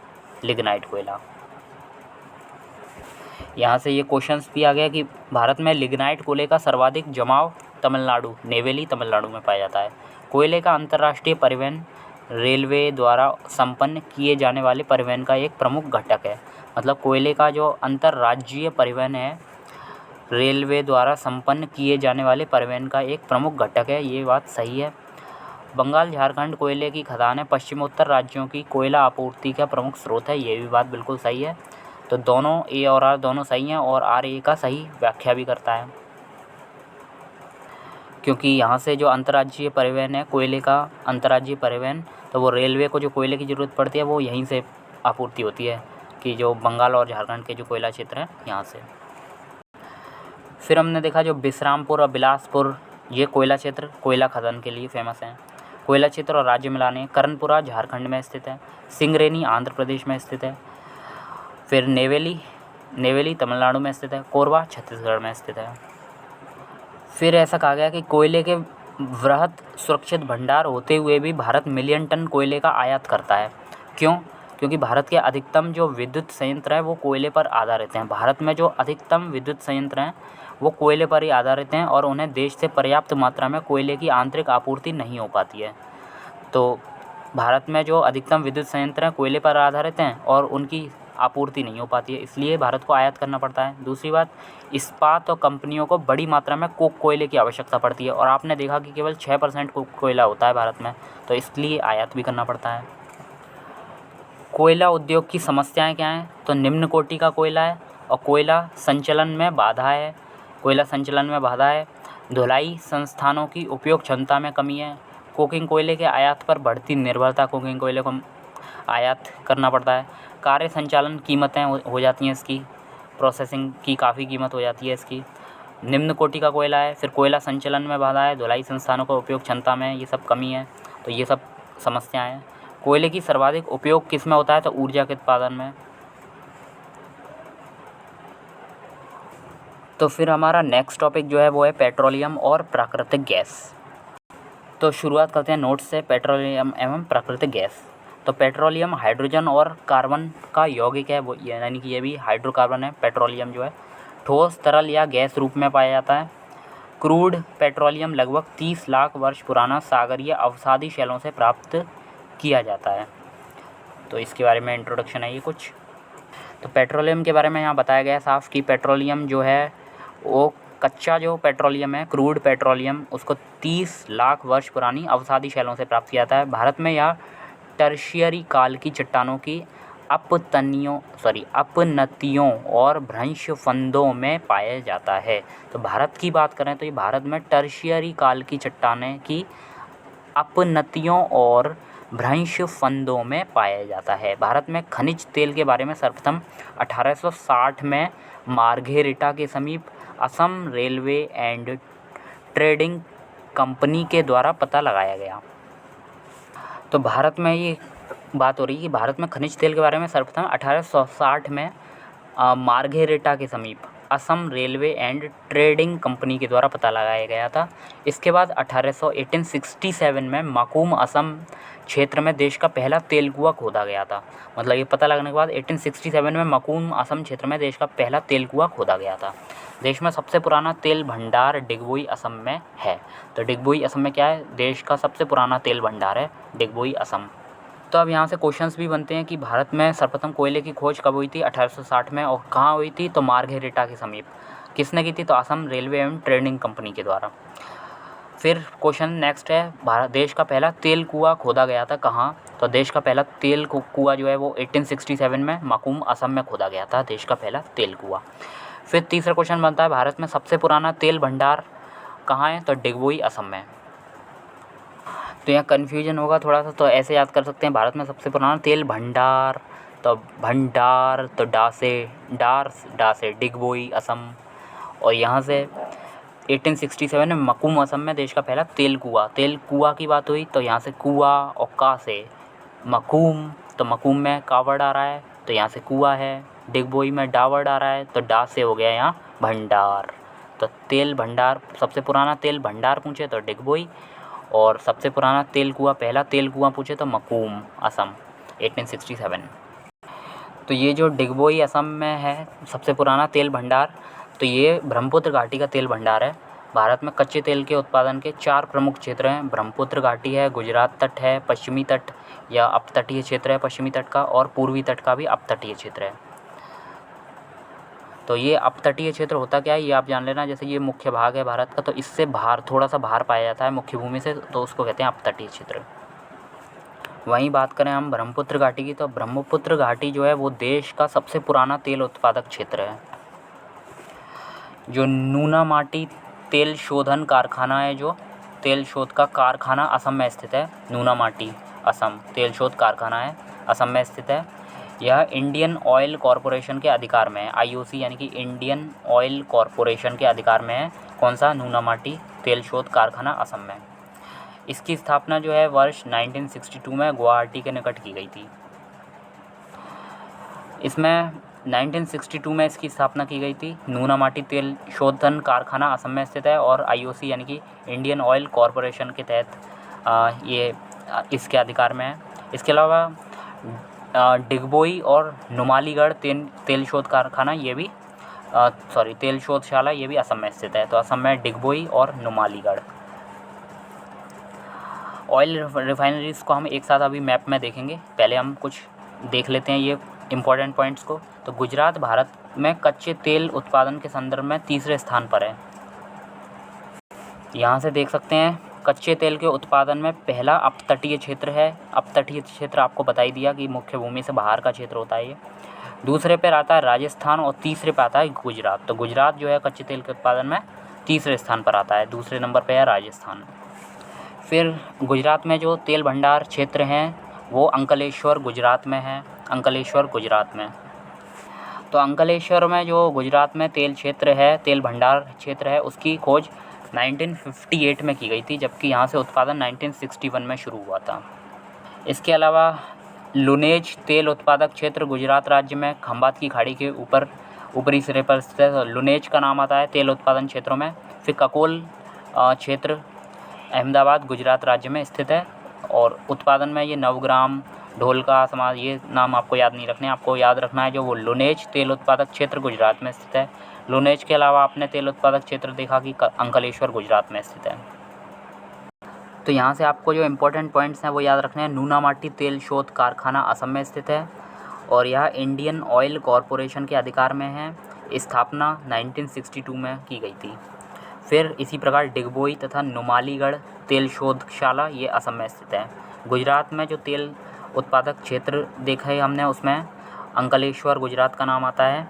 [SPEAKER 1] लिग्नाइट कोयला। यहाँ से ये क्वेश्चंस भी आ गया कि भारत में लिग्नाइट कोयले का सर्वाधिक जमाव तमिलनाडु, नेवेली तमिलनाडु में पाया जाता है। कोयले का अंतर्राष्ट्रीय परिवहन रेलवे द्वारा संपन्न किए जाने वाले परिवहन का एक प्रमुख घटक है। मतलब कोयले का जो अंतर्राज्यीय परिवहन है रेलवे द्वारा संपन्न किए जाने वाले परिवहन का एक प्रमुख घटक है, ये बात सही है। बंगाल झारखंड कोयले की खदानें पश्चिमोत्तर राज्यों की कोयला आपूर्ति का प्रमुख स्रोत है, ये भी बात बिल्कुल सही है। तो दोनों ए और आर दोनों सही हैं, और आर ए का सही व्याख्या भी करता है, क्योंकि यहाँ से जो अंतर्राज्यीय परिवहन है कोयले का अंतर्राज्यीय परिवहन, तो वो रेलवे को जो कोयले की ज़रूरत पड़ती है वो यहीं से आपूर्ति होती है, कि जो बंगाल और झारखंड के जो कोयला क्षेत्र हैं यहाँ से। फिर हमने देखा जो बिसरामपुर और बिलासपुर, ये कोयला क्षेत्र कोयला खदान के लिए फेमस हैं। कोयला क्षेत्र और राज्य मिलाने, कर्णपुरा झारखंड में स्थित है, सिंगरेनी आंध्र प्रदेश में स्थित है। फिर नेवेली तमिलनाडु में स्थित है, कोरबा छत्तीसगढ़ में स्थित है। फिर ऐसा कहा गया कि कोयले के वृहद सुरक्षित भंडार होते हुए भी भारत मिलियन टन कोयले का आयात करता है। क्यों? क्योंकि भारत के अधिकतम जो विद्युत संयंत्र हैं वो कोयले पर आधारित हैं। भारत में जो अधिकतम विद्युत संयंत्र हैं वो कोयले पर ही आधारित हैं और उन्हें देश से पर्याप्त मात्रा में कोयले की आंतरिक आपूर्ति नहीं हो पाती है। तो भारत में जो अधिकतम विद्युत संयंत्र हैं कोयले पर आधारित हैं और उनकी आपूर्ति नहीं हो पाती है, इसलिए भारत को आयात करना पड़ता है। दूसरी बात, इस्पात और कंपनियों को बड़ी मात्रा में कोक कोयले की आवश्यकता पड़ती है और आपने देखा कि केवल 6% कोक कोयला होता है भारत में, तो इसलिए आयात भी करना पड़ता है। कोयला उद्योग की समस्याएं क्या हैं? तो निम्न कोटि का कोयला है और कोयला संचलन में बाधा है। धुलाई संस्थानों की उपयोग क्षमता में कमी है। कोकिंग कोयले के आयात पर बढ़ती निर्भरता, कोकिंग कोयले को आयात करना पड़ता है। कार्य संचालन कीमतें हो जाती हैं, इसकी प्रोसेसिंग की काफ़ी कीमत हो जाती है इसकी। निम्न कोटि का कोयला है, फिर कोयला संचलन में बाधा है, धुलाई संस्थानों को उपयोग क्षमता में ये सब कमी है, तो ये सब समस्याएं हैं। कोयले की सर्वाधिक उपयोग किस में होता है? तो ऊर्जा के उत्पादन में। तो फिर हमारा नेक्स्ट टॉपिक जो है वो है पेट्रोलियम और प्राकृतिक गैस। तो शुरुआत करते हैं नोट्स से, पेट्रोलियम एवं प्राकृतिक गैस। तो पेट्रोलियम हाइड्रोजन और कार्बन का यौगिक है, वो यानी कि ये भी हाइड्रोकार्बन है। पेट्रोलियम जो है ठोस, तरल या गैस रूप में पाया जाता है। क्रूड पेट्रोलियम लगभग 30 लाख वर्ष पुराना सागरीय अवसादी शैलों से प्राप्त किया जाता है। तो इसके बारे में इंट्रोडक्शन है ये कुछ। तो पेट्रोलियम के बारे में यहाँ बताया गया है साफ कि पेट्रोलियम जो है वो कच्चा जो पेट्रोलियम है, क्रूड पेट्रोलियम, उसको 30 लाख वर्ष पुरानी अवसादी शैलों से प्राप्त किया जाता है। भारत में यह टर्शियरी काल की चट्टानों की अपनतियों और भ्रंशफंदों में पाया जाता है। तो भारत की बात करें तो ये भारत में टर्शियरी काल की चट्टानें की अपनतियों और भ्रंशफंदों में पाया जाता है। भारत में खनिज तेल के बारे में सर्वप्रथम 1860 में मार्घेरिटा के समीप Assam railway and trading company के द्वारा पता लगाया गया। तो भारत में ये बात हो रही है कि भारत में खनिज तेल के बारे में सर्वप्रथम 1860 में मार्घेरिटा के समीप Assam railway and trading company के द्वारा पता लगाया गया था। इसके बाद 1867 में माकूम असम क्षेत्र में देश का पहला तेल कुआं खोदा गया था। मतलब ये पता लगने के बाद 1867 में माकूम असम क्षेत्र में देश का पहला तेल कुआं खोदा गया था। देश में सबसे पुराना तेल भंडार डिगबोई असम में है। तो डिगबोई असम में क्या है? देश का सबसे पुराना तेल भंडार है डिगबोई असम। तो अब यहाँ से क्वेश्चंस भी बनते हैं कि भारत में सर्वप्रथम कोयले की खोज कब हुई थी? 1860 में। और कहाँ हुई थी? तो मार्घेरिटा के समीप। किसने की थी? तो असम रेलवे एवं ट्रेडिंग कंपनी के द्वारा। फिर क्वेश्चन नेक्स्ट है, भारत देश का पहला तेल कुआं खोदा गया था कहाँ? तो देश का पहला तेल कुआं जो है वो 1867 में माकूम असम में खोदा गया था, देश का पहला तेल कुआं। फिर तीसरा क्वेश्चन बनता है, भारत में सबसे पुराना तेल भंडार कहाँ है? तो डिगबोई असम में। तो यहाँ कन्फ्यूजन होगा थोड़ा सा, तो ऐसे याद कर सकते हैं, भारत में सबसे पुराना तेल भंडार, तो भंडार तो डासे डिगबोई असम। और यहाँ से 1867 में माकूम असम में देश का पहला तेल कुआं की बात हुई। तो यहाँ से कुआं और का से माकूम, तो माकूम में का वर्ड आ रहा है, तो यहाँ से कुआं है। डिगबोई में डा वर्ड आ रहा है, तो डा से हो गया यहाँ भंडार। तो तेल भंडार, सबसे पुराना तेल भंडार पूछे तो डिगबोई, और सबसे पुराना तेल कुआं, पहला तेल कुआं पूछे तो माकूम असम 1867। तो ये जो डिगबोई असम में है सबसे पुराना तेल भंडार, तो ये ब्रह्मपुत्र घाटी का तेल भंडार है। भारत में कच्चे तेल के उत्पादन के 4 प्रमुख क्षेत्र हैं। ब्रह्मपुत्र घाटी है, गुजरात तट है, पश्चिमी तट या अपतटीय क्षेत्र है पश्चिमी तट का, और पूर्वी तट का भी अपतटीय क्षेत्र है। तो ये अपतटीय क्षेत्र होता क्या है ये आप जान लेना। जैसे ये मुख्य भाग है भारत का, तो इससे बाहर थोड़ा सा बाहर पाया जाता है मुख्य भूमि से, तो उसको कहते हैं अपतटीय क्षेत्र। वहीं बात करें हम ब्रह्मपुत्र घाटी की, तो ब्रह्मपुत्र घाटी जो है वो देश का सबसे पुराना तेल उत्पादक क्षेत्र है। जो नूनामाटी तेल शोधन कारखाना है, जो तेल शोध का कारखाना असम में स्थित है। नूनामाटी असम तेल शोध कारखाना है, असम में स्थित है। यह इंडियन ऑयल कॉरपोरेशन के अधिकार में है। आईओसी यानी कि इंडियन ऑयल कॉरपोरेशन के अधिकार में है। कौन सा? नूनामाटी तेल शोध कारखाना असम में। इसकी स्थापना जो है वर्ष 1962 में गुवाहाटी के निकट की गई थी। इसमें 1962 में इसकी स्थापना की गई थी। नूनामाटी तेल शोधन कारखाना असम में स्थित है और आईओसी यानी कि इंडियन ऑयल कॉरपोरेशन के तहत ये इसके अधिकार में है। इसके अलावा डिगबोई और नुमालीगढ़ तेल शोध कारखाना ये भी तेल शोधशाला ये भी असम में स्थित है। तो असम में डिगबोई और नुमालीगढ़। ऑयल रिफाइनरीज़ को हम एक साथ अभी मैप में देखेंगे। पहले हम कुछ देख लेते हैं ये इम्पोर्टेंट पॉइंट्स को। तो गुजरात भारत में कच्चे तेल उत्पादन के संदर्भ में तीसरे स्थान पर है। यहाँ से देख सकते हैं कच्चे तेल के उत्पादन में पहला अपतटीय क्षेत्र है। अपतटीय क्षेत्र आपको बता ही दिया कि मुख्य भूमि से बाहर का क्षेत्र होता है ये। दूसरे पर आता है राजस्थान और तीसरे पर आता है गुजरात। तो गुजरात जो है कच्चे तेल के उत्पादन में तीसरे स्थान पर आता है, दूसरे नंबर पर है राजस्थान। फिर गुजरात में जो तेल भंडार क्षेत्र हैं वो अंकलेश्वर गुजरात में है। अंकलेश्वर गुजरात में। तो अंकलेश्वर में जो गुजरात में तेल क्षेत्र है, तेल भंडार क्षेत्र है, उसकी खोज 1958 में की गई थी, जबकि यहाँ से उत्पादन 1961 में शुरू हुआ था। इसके अलावा लुनेज तेल उत्पादक क्षेत्र गुजरात राज्य में खंभात की खाड़ी के ऊपरी सिरे पर स्थित है। लुनेज का नाम आता है तेल उत्पादन क्षेत्रों में। फिर ककोल क्षेत्र अहमदाबाद गुजरात राज्य में स्थित है और उत्पादन में ये नवग्राम, ढोलका, समाज, ये नाम आपको याद नहीं रखने, आपको याद रखना है जो वो लुनेज तेल उत्पादक क्षेत्र गुजरात में स्थित है। लुनेज के अलावा आपने तेल उत्पादक क्षेत्र देखा कि अंकलेश्वर गुजरात में स्थित है। तो यहाँ से आपको जो इम्पोर्टेंट पॉइंट्स हैं वो याद रखने हैं। नूनामाटी तेल शोध कारखाना असम में स्थित है और यह इंडियन ऑयल कॉरपोरेशन के अधिकार में है। स्थापना 1962 में की गई थी। फिर इसी प्रकार डिगबोई तथा नुमालीगढ़ तेल शोधशाला ये असम में स्थित है। गुजरात में जो तेल उत्पादक क्षेत्र देखा है हमने, उसमें अंकलेश्वर गुजरात का नाम आता है।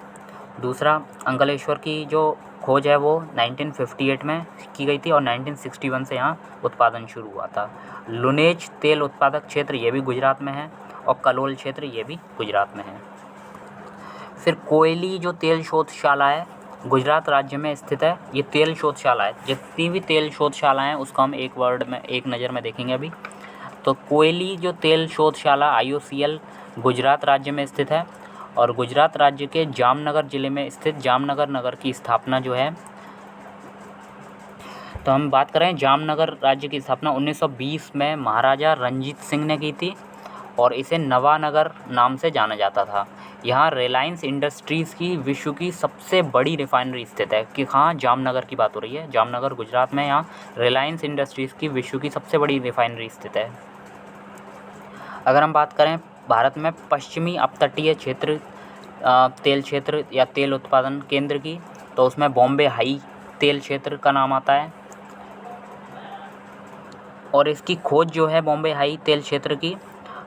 [SPEAKER 1] दूसरा, अंकलेश्वर की जो खोज है वो 1958 में की गई थी और 1961 से यहाँ उत्पादन शुरू हुआ था। लुनेज तेल उत्पादक क्षेत्र ये भी गुजरात में है और कलोल क्षेत्र ये भी गुजरात में है। फिर कोयली जो तेल शोधशाला है गुजरात राज्य में स्थित है। ये तेल शोधशाला है, जितनी भी तेल शोधशालाएँ हैं उसको हम एक नज़र में देखेंगे अभी। तो कोयली जो तेल शोधशाला IOCL गुजरात राज्य में स्थित है और गुजरात राज्य के जामनगर ज़िले में स्थित जामनगर नगर की स्थापना जो है, तो हम बात करें जामनगर राज्य की स्थापना 1920 में महाराजा रंजीत सिंह ने की थी और इसे नवानगर नाम से जाना जाता था। यहाँ रिलायंस इंडस्ट्रीज़ की विश्व की सबसे बड़ी रिफाइनरी स्थित है। कि हाँ, जामनगर की बात हो रही है, जामनगर गुजरात में। यहाँ रिलायंस इंडस्ट्रीज़ की विश्व की सबसे बड़ी रिफाइनरी स्थित है। अगर हम बात करें भारत में पश्चिमी अपतटीय क्षेत्र तेल क्षेत्र या तेल उत्पादन केंद्र की, तो उसमें बॉम्बे हाई तेल क्षेत्र का नाम आता है और इसकी खोज जो है बॉम्बे हाई तेल क्षेत्र की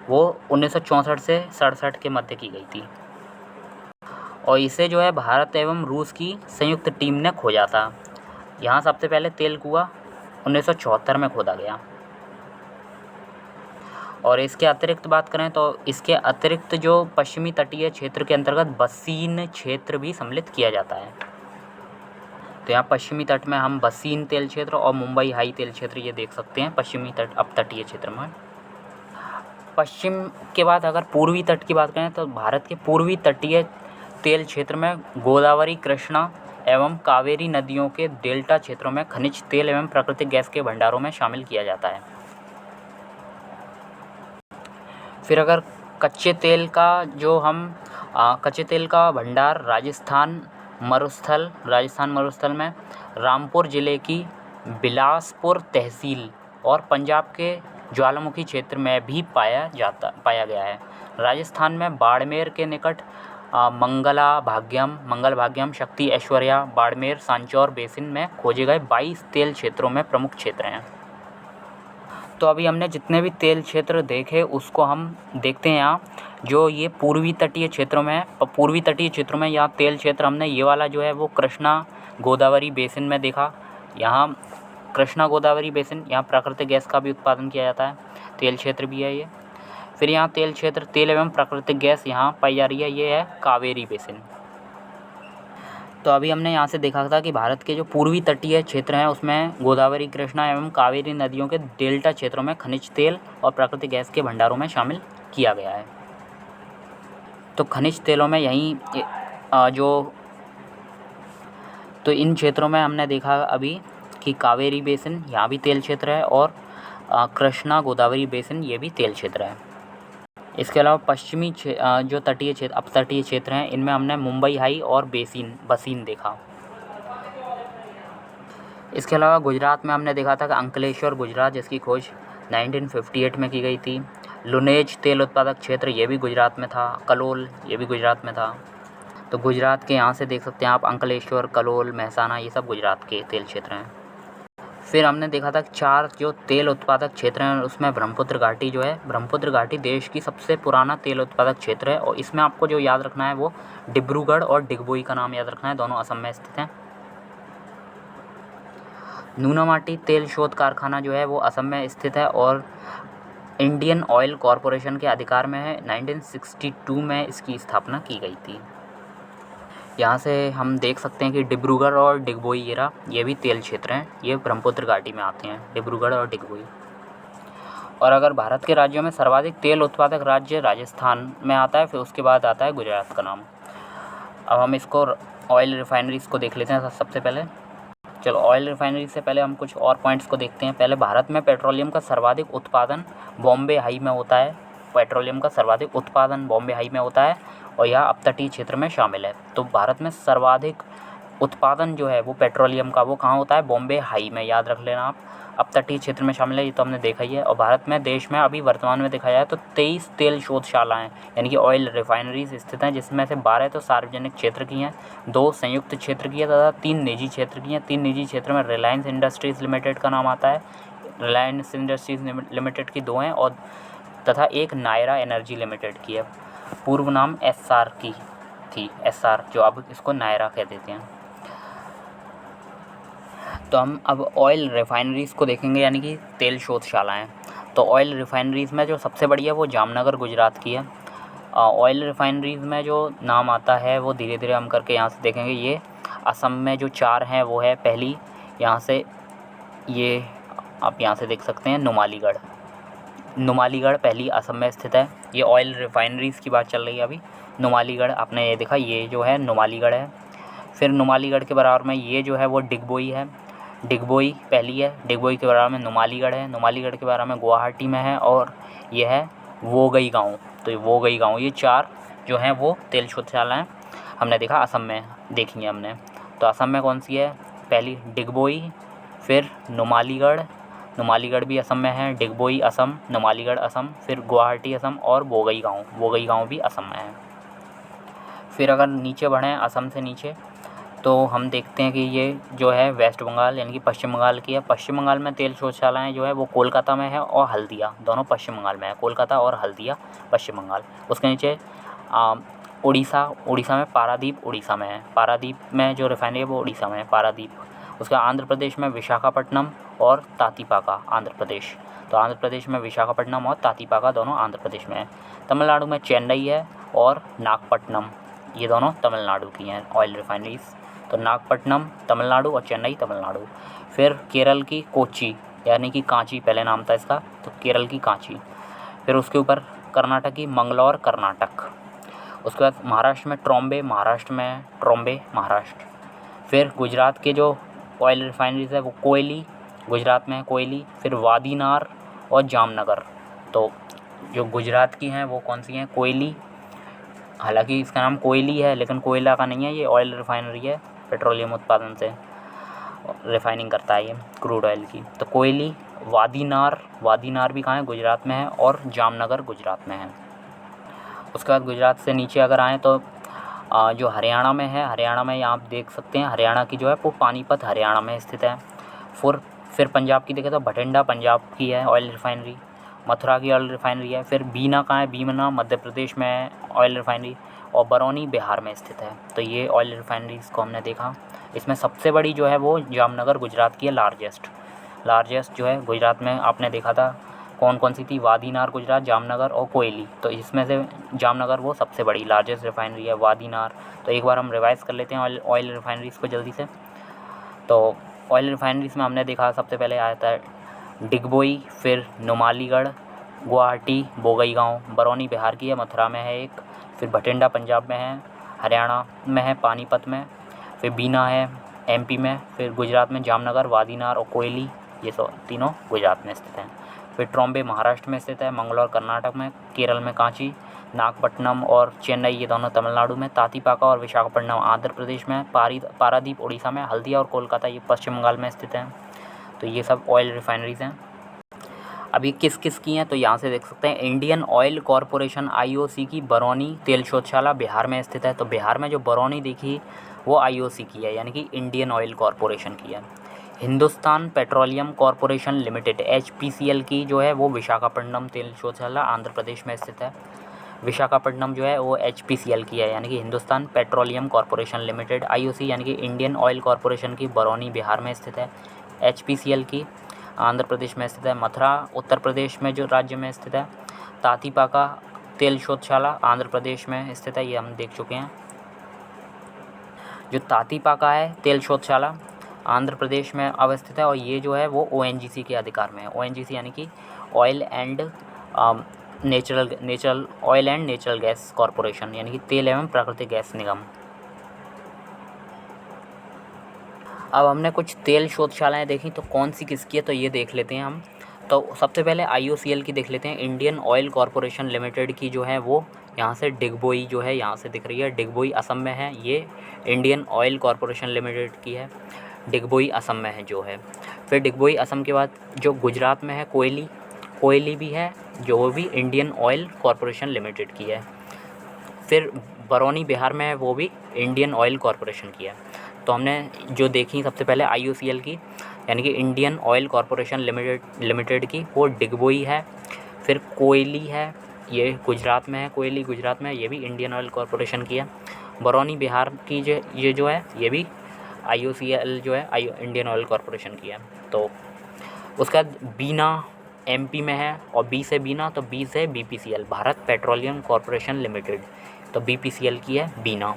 [SPEAKER 1] वो 1964 से 67 के मध्य की गई थी और इसे जो है भारत एवं रूस की संयुक्त टीम ने खोजा था। यहाँ सबसे पहले तेल कुआं 1974 में खोदा गया। और इसके अतिरिक्त बात करें तो इसके अतिरिक्त जो पश्चिमी तटीय क्षेत्र के अंतर्गत बसीन क्षेत्र भी सम्मिलित किया जाता है। तो यहाँ पश्चिमी तट में हम बसीन तेल क्षेत्र और मुंबई हाई तेल क्षेत्र ये देख सकते हैं पश्चिमी तट अपतटीय क्षेत्र में। पश्चिम के बाद अगर पूर्वी तट की बात करें तो भारत के पूर्वी तटीय तेल क्षेत्र में गोदावरी, कृष्णा एवं कावेरी नदियों के डेल्टा क्षेत्रों में खनिज तेल एवं प्राकृतिक गैस के भंडारों में शामिल किया जाता है। फिर अगर कच्चे तेल का भंडार राजस्थान मरुस्थल में रामपुर ज़िले की बिलासपुर तहसील और पंजाब के ज्वालामुखी क्षेत्र में भी पाया गया है। राजस्थान में बाड़मेर के निकट मंगल भाग्यम, शक्ति ऐश्वर्या, बाड़मेर, सांचौर बेसिन में खोजे गए 22 तेल क्षेत्रों में प्रमुख क्षेत्र हैं। तो अभी हमने जितने भी तेल क्षेत्र देखे उसको हम देखते हैं। यहाँ जो ये पूर्वी तटीय क्षेत्रों में है, पूर्वी तटीय क्षेत्रों में यहाँ तेल क्षेत्र हमने ये वाला जो है वो कृष्णा गोदावरी बेसिन में देखा। यहाँ कृष्णा गोदावरी बेसिन, यहाँ प्राकृतिक गैस का भी उत्पादन किया जाता है, तेल क्षेत्र भी है ये। फिर यहाँ तेल क्षेत्र, तेल एवं प्राकृतिक गैस यहाँ पाई जा रही है, ये है कावेरी बेसिन। तो अभी हमने यहाँ से देखा था कि भारत के जो पूर्वी तटीय क्षेत्र हैं उसमें गोदावरी, कृष्णा एवं कावेरी नदियों के डेल्टा क्षेत्रों में खनिज तेल और प्राकृतिक गैस के भंडारों में शामिल किया गया है। तो खनिज तेलों में यहीं तो इन क्षेत्रों में हमने देखा अभी कि कावेरी बेसिन यहाँ भी तेल क्षेत्र है और कृष्णा गोदावरी बेसिन ये भी तेल क्षेत्र है। इसके अलावा पश्चिमी जो तटीय क्षेत्र, अपतटीय क्षेत्र हैं, इनमें हमने मुंबई हाई और बसीन देखा। इसके अलावा गुजरात में हमने देखा था कि अंकलेश्वर गुजरात, जिसकी खोज 1958 में की गई थी। लुनेज तेल उत्पादक क्षेत्र ये भी गुजरात में था। कलोल ये भी गुजरात में था। तो गुजरात के यहाँ से देख सकते हैं आप अंकलेश्वर, कलोल, महसाना, ये सब गुजरात के तेल क्षेत्र हैं। फिर हमने देखा था कि 4 जो तेल उत्पादक क्षेत्र हैं उसमें ब्रह्मपुत्र घाटी जो है, ब्रह्मपुत्र घाटी देश की सबसे पुराना तेल उत्पादक क्षेत्र है और इसमें आपको जो याद रखना है वो डिब्रूगढ़ और डिगबोई का नाम याद रखना है, दोनों असम में स्थित हैं। नूनामाटी तेल शोध कारखाना जो है वो असम में स्थित है और इंडियन ऑयल कॉरपोरेशन के अधिकार में है। 1962 में इसकी स्थापना की गई थी। यहाँ से हम देख सकते हैं कि डिब्रूगढ़ और डिगबोई ये भी तेल क्षेत्र हैं, ये ब्रह्मपुत्र घाटी में आते हैं, डिब्रूगढ़ और डिगबोई। और अगर भारत के राज्यों में सर्वाधिक तेल उत्पादक राज्य राजस्थान में आता है, फिर उसके बाद आता है गुजरात का नाम। अब हम इसको ऑयल रिफाइनरीज़ को देख लेते हैं सबसे पहले। चलो, ऑयल रिफाइनरी से पहले हम कुछ और पॉइंट्स को देखते हैं। पहले, भारत में पेट्रोलियम का सर्वाधिक उत्पादन बॉम्बे हाई में होता है। पेट्रोलियम का सर्वाधिक उत्पादन बॉम्बे हाई में होता है और यह अपतटीय क्षेत्र में शामिल है। तो भारत में सर्वाधिक उत्पादन जो है वो पेट्रोलियम का, वो कहाँ होता है? बॉम्बे हाई में, याद रख लेना आप। अपतटीय क्षेत्र में शामिल है, ये तो हमने देखा ही है। और भारत में, देश में अभी वर्तमान में देखा जाए तो 23 तेल शोधशालाएँ यानी कि ऑयल रिफाइनरीज स्थित हैं, जिसमें से 12 तो सार्वजनिक क्षेत्र की हैं, 2 संयुक्त क्षेत्र की है तथा 3 निजी क्षेत्र की हैं। 3 निजी क्षेत्र में रिलायंस इंडस्ट्रीज़ लिमिटेड का नाम आता है। रिलायंस इंडस्ट्रीज़ लिमिटेड की 2 हैं और तथा एक नायरा एनर्जी लिमिटेड की है। पूर्व नाम एसआर की थी, एसआर, जो अब इसको नायरा कह देते हैं। तो हम अब ऑयल रिफाइनरीज़ को देखेंगे, यानी कि तेल शोधशालाएँ। तो ऑयल रिफाइनरीज़ में जो सबसे बड़ी है वो जामनगर गुजरात की है। ऑयल रिफाइनरीज़ में जो नाम आता है वो धीरे धीरे हम करके यहाँ से देखेंगे। ये असम में जो 4 हैं वो है, पहली यहाँ से, ये आप यहाँ से देख सकते हैं, नुमालीगढ़ पहली असम में स्थित है। ये ऑयल रिफाइनरीज़ की बात चल रही है अभी। नुमालीगढ़ आपने ये देखा, ये जो है नुमालीगढ़ है। फिर नुमालीगढ़ के बराबर में ये जो है वो डिगबोई है। डिगबोई पहली है, डिगबोई के बराबर में नुमालीगढ़ है, नुमालीगढ़ के बराबर में गुवाहाटी में है और ये है वोगई गाँव। तो ये वोगई गाँव, ये 4 जो हैं वो तेल शोधशालाएँ हमने देखा असम में देखी हैं हमने। तो असम में कौन सी है? पहली डिगबोई, फिर नुमालीगढ़ भी असम में है, डिगबोई असम, नुमालीगढ़ असम, फिर गुवाहाटी असम और वोगई गाँव भी असम में है। फिर अगर नीचे बढ़ें, असम से नीचे, तो हम देखते हैं कि ये जो है वेस्ट बंगाल यानी कि पश्चिम बंगाल की है। पश्चिम बंगाल में तेल शोधशालाएँ जो है वो कोलकाता में है और हल्दिया, दोनों पश्चिम बंगाल में है। कोलकाता और हल्दिया पश्चिम बंगाल। उसके नीचे उड़ीसा में पारादीप उड़ीसा में है। पारादीप में जो रिफाइनरी है वो उड़ीसा में है, पारादीप। उसका आंध्र प्रदेश में विशाखापट्टनम और तातीपाका, आंध्र प्रदेश। तो आंध्र प्रदेश में विशाखापट्टनम और तातीपाका दोनों आंध्र प्रदेश में है। तमिलनाडु में चेन्नई है और नागपट्टनम, ये दोनों तमिलनाडु की हैं ऑयल रिफाइनरीज़। तो नागपट्टनम तमिलनाडु और चेन्नई तमिलनाडु। फिर केरल की कोच्चि यानी कि कांची, पहले नाम था इसका, तो केरल की कांची। फिर उसके ऊपर कर्नाटक की मंगलौर, कर्नाटक। उसके बाद महाराष्ट्र में ट्रॉम्बे, महाराष्ट्र। फिर गुजरात के जो ऑयल रिफाइनरीज़ है वो कोयली, गुजरात में है कोयली। फिर वादीनार और जामनगर। तो जो गुजरात की हैं वो कौन सी हैं? कोयली, हालांकि इसका नाम कोयली है लेकिन कोयला का नहीं है, ये ऑयल रिफाइनरी है, पेट्रोलियम उत्पादन से रिफाइनिंग करता है ये, क्रूड ऑयल की। तो कोयली, वादीनार भी कहाँ है? गुजरात में है और जामनगर गुजरात में है। उसके बाद गुजरात से नीचे अगर आएँ तो जो हरियाणा में है, हरियाणा में यहाँ आप देख सकते हैं, हरियाणा की जो है वो पानीपत हरियाणा में स्थित है। फिर पंजाब की देखें तो भटिंडा पंजाब की है ऑयल रिफाइनरी, मथुरा की ऑयल रिफाइनरी है। फिर बीना कहाँ है? बीना मध्य प्रदेश में है ऑयल रिफाइनरी और बरौनी बिहार में स्थित है। तो ये ऑयल रिफाइनरीज़ को हमने देखा। इसमें सबसे बड़ी जो है वो जामनगर गुजरात की है, लार्जेस्ट जो है गुजरात में। आपने देखा था कौन कौन सी थी, वादीनार गुजरात, जामनगर और कोयली। तो इसमें से जामनगर वो सबसे बड़ी लार्जेस्ट रिफाइनरी है, वादीनार। तो एक बार हम रिवाइज़ कर लेते हैं ऑयल रिफाइनरीज़ को जल्दी से। तो ऑयल रिफाइनरीज़ में हमने देखा सबसे पहले आता है डिगबोई, फिर नुमालीगढ़, गुवाहाटी, बोंगईगांव, बरौनी बिहार की है, मथुरा में है एक, फिर भटिंडा पंजाब में है, हरियाणा में है पानीपत में, फिर बीना है एमपी में, फिर गुजरात में जामनगर, वादीनार और कोयली, ये तीनों गुजरात में स्थित हैं। फिर ट्रॉम्बे महाराष्ट्र में स्थित है, मंगलौर कर्नाटक में, केरल में कांची, नागपट्टनम और चेन्नई ये दोनों तमिलनाडु में, तातीपाका और विशाखापट्टनम आंध्र प्रदेश में, पारादीप उड़ीसा में, हल्दिया और कोलकाता ये पश्चिम बंगाल में स्थित हैं। तो ये सब ऑयल रिफाइनरीज़ हैं। अभी किस किस की हैं तो यहाँ से देख सकते हैं, इंडियन ऑयल कॉरपोरेशन IOC की बरौनी तेल शोधशाला बिहार में स्थित है। तो बिहार में जो बरौनी देखी वो IOC की है, यानी कि इंडियन ऑयल कॉरपोरेशन की है। Hindustan petroleum corporation limited HPCL की जो है वो विशाखापट्टनम तेल शोधशाला आंध्र प्रदेश में स्थित है। विशाखापट्टनम जो है वो HPCL की है, यानी कि Hindustan petroleum corporation limited. IOC यानी कि इंडियन ऑयल कॉरपोरेशन की बरौनी बिहार में स्थित है। HPCL की आंध्र प्रदेश में स्थित है। मथुरा उत्तर प्रदेश में जो राज्य में स्थित है। तातीपाका तेल शोधशाला आंध्र प्रदेश में स्थित है, ये हम देख चुके हैं। जो तातीपाका है तेल शोधशाला आंध्र प्रदेश में अवस्थित है और ये जो है वो ONGC के अधिकार में है। ONGC यानी कि oil and natural gas corporation, यानी कि तेल एवं प्राकृतिक गैस निगम। अब हमने कुछ तेल शोधशालाएँ देखी, तो कौन सी किसकी है तो ये देख लेते हैं हम। तो सबसे पहले IOCL की देख लेते हैं, इंडियन ऑयल कॉरपोरेशन लिमिटेड की जो है वो यहाँ से डिगबोई जो है यहाँ से दिख रही है, डिगबोई असम में है। ये इंडियन ऑयल कॉरपोरेशन लिमिटेड की है, डिगबोई असम में है जो है। फिर डिगबोई असम के बाद जो गुजरात में है कोयली भी है, जो वो भी इंडियन ऑयल कॉरपोरेशन लिमिटेड की है। फिर बरौनी बिहार में है, वो भी इंडियन ऑयल कॉरपोरेशन की है। तो हमने जो देखी सबसे पहले IOCL की, यानी कि इंडियन ऑयल कॉरपोरेशन लिमिटेड की, वो डिगबोई है। फिर कोयली है, ये गुजरात में है, कोयली गुजरात में है, ये भी इंडियन ऑयल कॉरपोरेशन की है। बरौनी बिहार की ये जो है ये भी IOCL जो है इंडियन ऑयल कॉरपोरेशन की है। तो उसका बीना MP में है, और B से बीना तो B से BPCL Bharat petroleum corporation limited, तो BPCL की है बीना।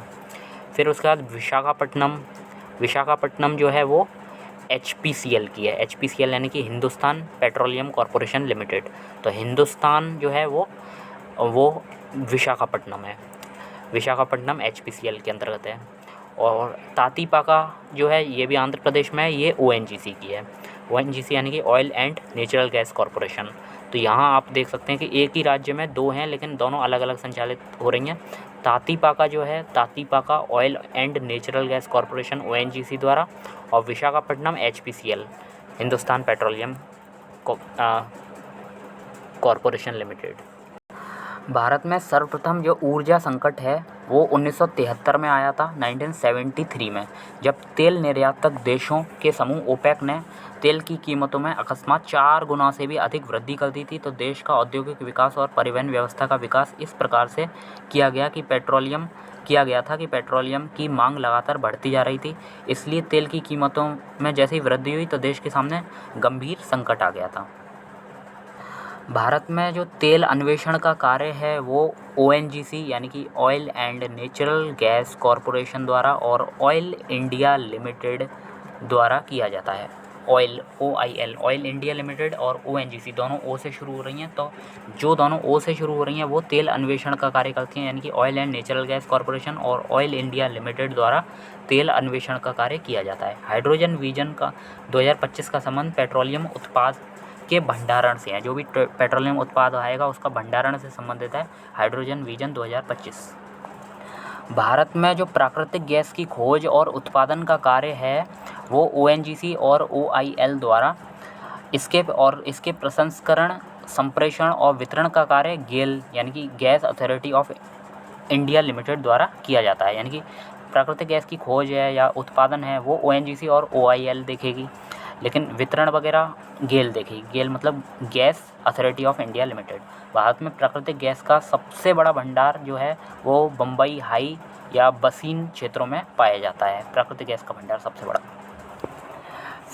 [SPEAKER 1] फिर उसके बाद विशाखापट्टनम जो है वो HPCL की है, HPCL यानी कि हिंदुस्तान पेट्रोलियम कॉरपोरेशन लिमिटेड। तो हिंदुस्तान जो है वो विशाखापट्टनम है, विशाखापट्टनम HPCL के अंतर्गत है। और तातीपाका जो है ये भी आंध्र प्रदेश में है, ये ONGC की है, ONGC यानी कि oil and natural gas corporation. तो यहाँ आप देख सकते हैं कि एक ही राज्य में दो हैं, लेकिन दोनों अलग अलग संचालित हो रही हैं। तातीपाका जो है, Tatipaka oil and natural gas corporation ONGC द्वारा, और Visakhapatnam HPCL Hindustan petroleum corporation limited. Bharat में सर्वप्रथम जो ऊर्जा संकट है वो 1973 में आया था, 1973 में, जब तेल निर्यातक देशों के समूह OPEC ने तेल की कीमतों में अकस्मात 4 गुना से भी अधिक वृद्धि कर दी थी। तो देश का औद्योगिक विकास और परिवहन व्यवस्था का विकास इस प्रकार से किया गया था कि पेट्रोलियम की मांग लगातार बढ़ती जा रही थी। इसलिए तेल की कीमतों में जैसे ही वृद्धि हुई तो देश के सामने गंभीर संकट आ गया था। भारत में जो तेल अन्वेषण का कार्य है वो ONGC यानी कि oil and natural gas corporation द्वारा और ऑयल इंडिया लिमिटेड द्वारा किया जाता है। ऑयल इंडिया लिमिटेड और ONGC दोनों O से शुरू हो रही हैं। तो जो दोनों O से शुरू हो रही हैं वो तेल अन्वेषण का कार्य करती हैं, यानी कि oil and natural gas corporation और ऑयल इंडिया लिमिटेड द्वारा तेल अन्वेषण का कार्य किया जाता है। हाइड्रोजन विजन का 2025 का संबंध पेट्रोलियम उत्पाद के भंडारण से है। जो भी पेट्रोलियम उत्पाद आएगा उसका भंडारण से संबंधित है हाइड्रोजन विजन 2025। भारत में जो प्राकृतिक गैस की खोज और उत्पादन का कार्य है वो ONGC और OIL द्वारा, इसके प्रसंस्करण, संप्रेषण और वितरण का कार्य गेल यानी कि gas authority of India limited द्वारा किया जाता है। यानी कि प्राकृतिक गैस की खोज है या उत्पादन है वो ONGC और OIL देखेगी, लेकिन वितरण वगैरह गेल देखेगी। गेल मतलब gas authority of India limited. Bharat में प्राकृतिक गैस का सबसे बड़ा भंडार जो है वो बम्बई हाई या बसीन क्षेत्रों में पाया जाता है, प्राकृतिक गैस का भंडार सबसे बड़ा।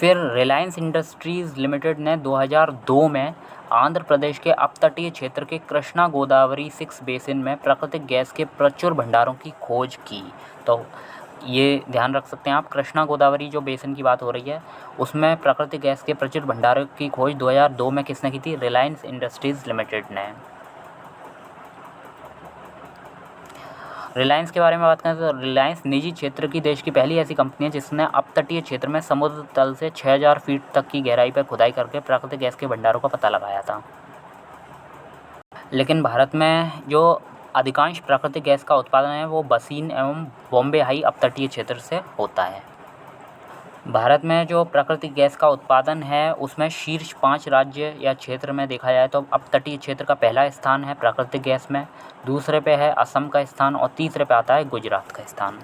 [SPEAKER 1] फिर रिलायंस इंडस्ट्रीज़ लिमिटेड ने 2002 में आंध्र प्रदेश के अपतटीय क्षेत्र के कृष्णा गोदावरी 6 बेसिन में प्राकृतिक गैस के प्रचुर भंडारों की खोज की। तो ये ध्यान रख सकते हैं आप, कृष्णा गोदावरी जो बेसिन की बात हो रही है उसमें प्राकृतिक गैस के प्रचुर भंडारों की खोज 2002 में किसने की थी? रिलायंस इंडस्ट्रीज़ लिमिटेड ने। रिलायंस के बारे में बात करें तो रिलायंस निजी क्षेत्र की देश की पहली ऐसी कंपनी है जिसने अपतटीय क्षेत्र में समुद्र तल से 6000 फीट तक की गहराई पर खुदाई करके प्राकृतिक गैस के भंडारों का पता लगाया था। लेकिन भारत में जो अधिकांश प्राकृतिक गैस का उत्पादन है वो बसीन एवं बॉम्बे हाई अपतटीय क्षेत्र से होता है। भारत में जो प्राकृतिक गैस का उत्पादन है उसमें शीर्ष 5 राज्य या क्षेत्र में देखा जाए तो अपतटीय क्षेत्र का पहला स्थान है प्राकृतिक गैस में, दूसरे पे है असम का स्थान और तीसरे पे आता है गुजरात का स्थान।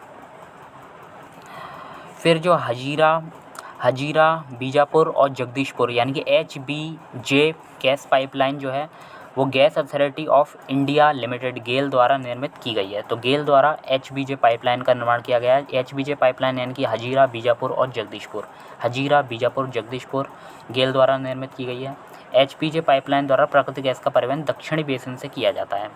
[SPEAKER 1] फिर जो हजीरा बीजापुर और जगदीशपुर यानी कि HBJ गैस पाइपलाइन जो है वो gas authority of India limited GAIL द्वारा निर्मित की गई है। तो गेल द्वारा HBJ पाइपलाइन का निर्माण किया गया है। HBJ पाइपलाइन यानी कि हजीरा बीजापुर और जगदीशपुर, हजीरा बीजापुर जगदीशपुर गेल द्वारा निर्मित की गई है। HBJ पाइपलाइन द्वारा प्राकृतिक गैस का परिवहन दक्षिणी बेसिन से किया जाता है।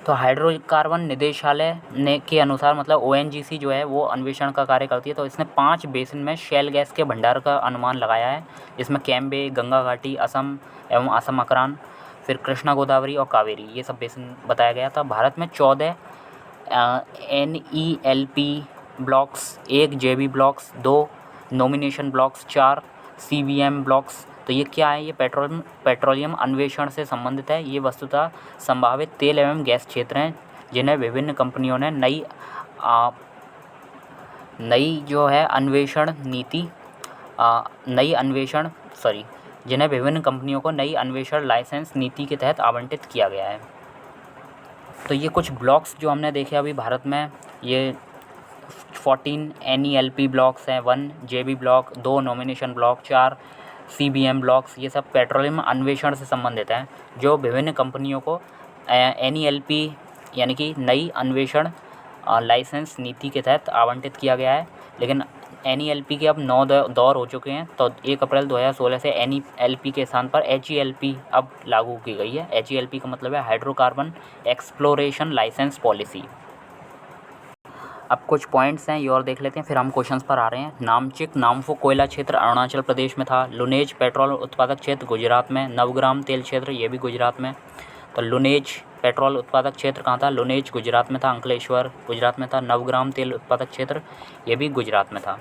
[SPEAKER 1] तो हाइड्रोकार्बन निदेशालय ने के अनुसार मतलब ONGC जो है वो अन्वेषण का कार्य करती है। तो इसने 5 बेसिन में शैल गैस के भंडार का अनुमान लगाया है, जिसमें कैम्बे, गंगा घाटी, असम एवं असम अकरान, फिर कृष्णा गोदावरी और कावेरी, ये सब बेसिन बताया गया था। भारत में 14 NELP blocks, 1 JB blocks, 2 nomination blocks, 4 CBM blocks. तो ये क्या है? ये पेट्रोलियम अन्वेषण से संबंधित है। ये वस्तुतः संभावित तेल एवं गैस क्षेत्र हैं जिन्हें विभिन्न कंपनियों ने जिन्हें विभिन्न कंपनियों को नई अन्वेषण लाइसेंस नीति के तहत आवंटित किया गया है। तो ये कुछ ब्लॉक्स जो हमने देखे अभी भारत में, ये 14 NELP ब्लॉक्स हैं, 1 JB block, 2 nomination block, 4 CBM blocks, ये सब पेट्रोलियम अन्वेषण से संबंधित हैं जो विभिन्न कंपनियों को NELP यानी कि नई अन्वेषण लाइसेंस नीति के तहत आवंटित किया गया है। लेकिन NELP के अब 9 दौर हो चुके हैं। तो 1 अप्रैल 2016 से NELP के स्थान पर HELP अब लागू की गई है। HELP का मतलब है हाइड्रोकार्बन एक्सप्लोरेशन लाइसेंस पॉलिसी। अब कुछ पॉइंट्स हैं ये और देख लेते हैं, फिर हम क्वेश्चंस पर आ रहे हैं। नामचिक नामफो कोयला क्षेत्र अरुणाचल प्रदेश में था। लुनेज पेट्रोल उत्पादक क्षेत्र गुजरात में। नवग्राम तेल क्षेत्र ये भी गुजरात में। तो लुनेज पेट्रोल उत्पादक क्षेत्र कहाँ था? लुनेज गुजरात में था। अंकलेश्वर गुजरात में था। नवग्राम तेल उत्पादक क्षेत्र ये भी गुजरात में था।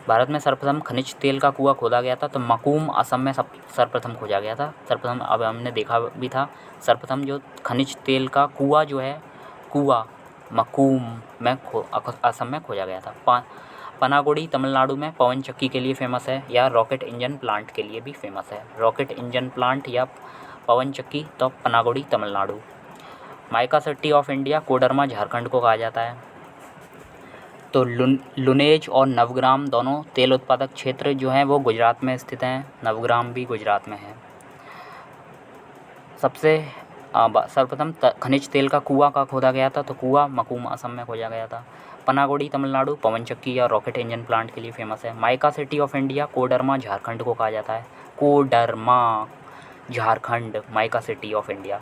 [SPEAKER 1] भारत में सर्वप्रथम खनिज तेल का कुआं खोदा गया था तो मकूम असम में सर्वप्रथम खोजा गया था। सर्वप्रथम, अब हमने देखा भी था, सर्वप्रथम जो खनिज तेल का कुआं जो है कुआं मकूम में असम में खोजा गया था। पनागुड़ी तमिलनाडु में पवन चक्की के लिए फेमस है या रॉकेट इंजन प्लांट के लिए भी फेमस है। रॉकेट इंजन प्लांट या पवन चक्की तो Panagudi Tamil Nadu. Mica city of India Koderma Jharkhand को कहा जाता है। तो लुनेज और नवग्राम दोनों तेल उत्पादक क्षेत्र जो हैं वो गुजरात में स्थित हैं। नवग्राम भी गुजरात में है। सर्वप्रथम खनिज तेल का कुआं का खोदा गया था तो कुआं मकूम असम में खोजा गया था। पनागुड़ी तमिलनाडु पवन चक्की या रॉकेट इंजन प्लांट के लिए फेमस है। Mica city of India Koderma Jharkhand को कहा जाता है। Koderma Jharkhand mica city of India.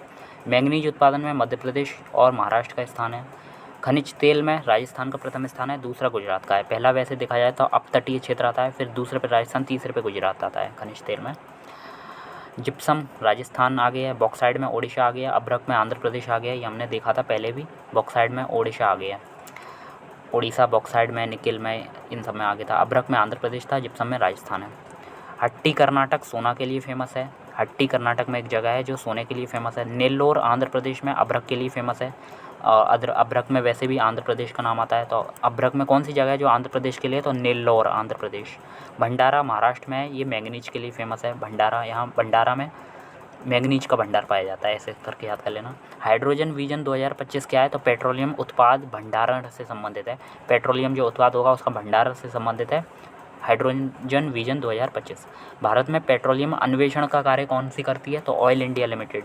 [SPEAKER 1] Manganese उत्पादन में मध्य प्रदेश और महाराष्ट्र का स्थान है। खनिज तेल में राजस्थान का प्रथम स्थान है, दूसरा गुजरात का है। पहला वैसे देखा जाए तो अपतटीय क्षेत्र आता है, फिर दूसरे पे राजस्थान, तीसरे पे गुजरात आता है खनिज तेल में। जिप्सम राजस्थान आ गया है। बॉक्साइड में ओडिशा आ गया। अभ्रक में आंध्र प्रदेश आ गया। ये हमने देखा था पहले भी। बॉक्साइड में ओडिशा आ गया, ओडिशा बॉक्साइड में, निकिल में, इन सब में आ गया था। अभ्रक में आंध्र प्रदेश था। जिप्सम में राजस्थान है। हट्टी कर्नाटक सोना के लिए फेमस है। हट्टी कर्नाटक में एक जगह है जो सोने के लिए फेमस है। नेल्लोर आंध्र प्रदेश में अभ्रक के लिए फेमस है। अभ्रक में वैसे भी आंध्र प्रदेश का नाम आता है। तो अभ्रक में कौन सी जगह है जो आंध्र प्रदेश के लिए? तो नेल्लोर आंध्र प्रदेश। भंडारा महाराष्ट्र में है, ये मैंगनीज के लिए फेमस है। भंडारा, यहाँ भंडारा में मैंगनीज का भंडार पाया जाता है, ऐसे करके याद कर लेना। हाइड्रोजन विजन 2025 क्या है? तो पेट्रोलियम उत्पाद भंडारण से संबंधित है। पेट्रोलियम जो उत्पाद होगा उसका भंडारण से संबंधित है हाइड्रोजन विजन 2025। भारत में पेट्रोलियम अन्वेषण का कार्य कौन सी करती है? तो oil India limited,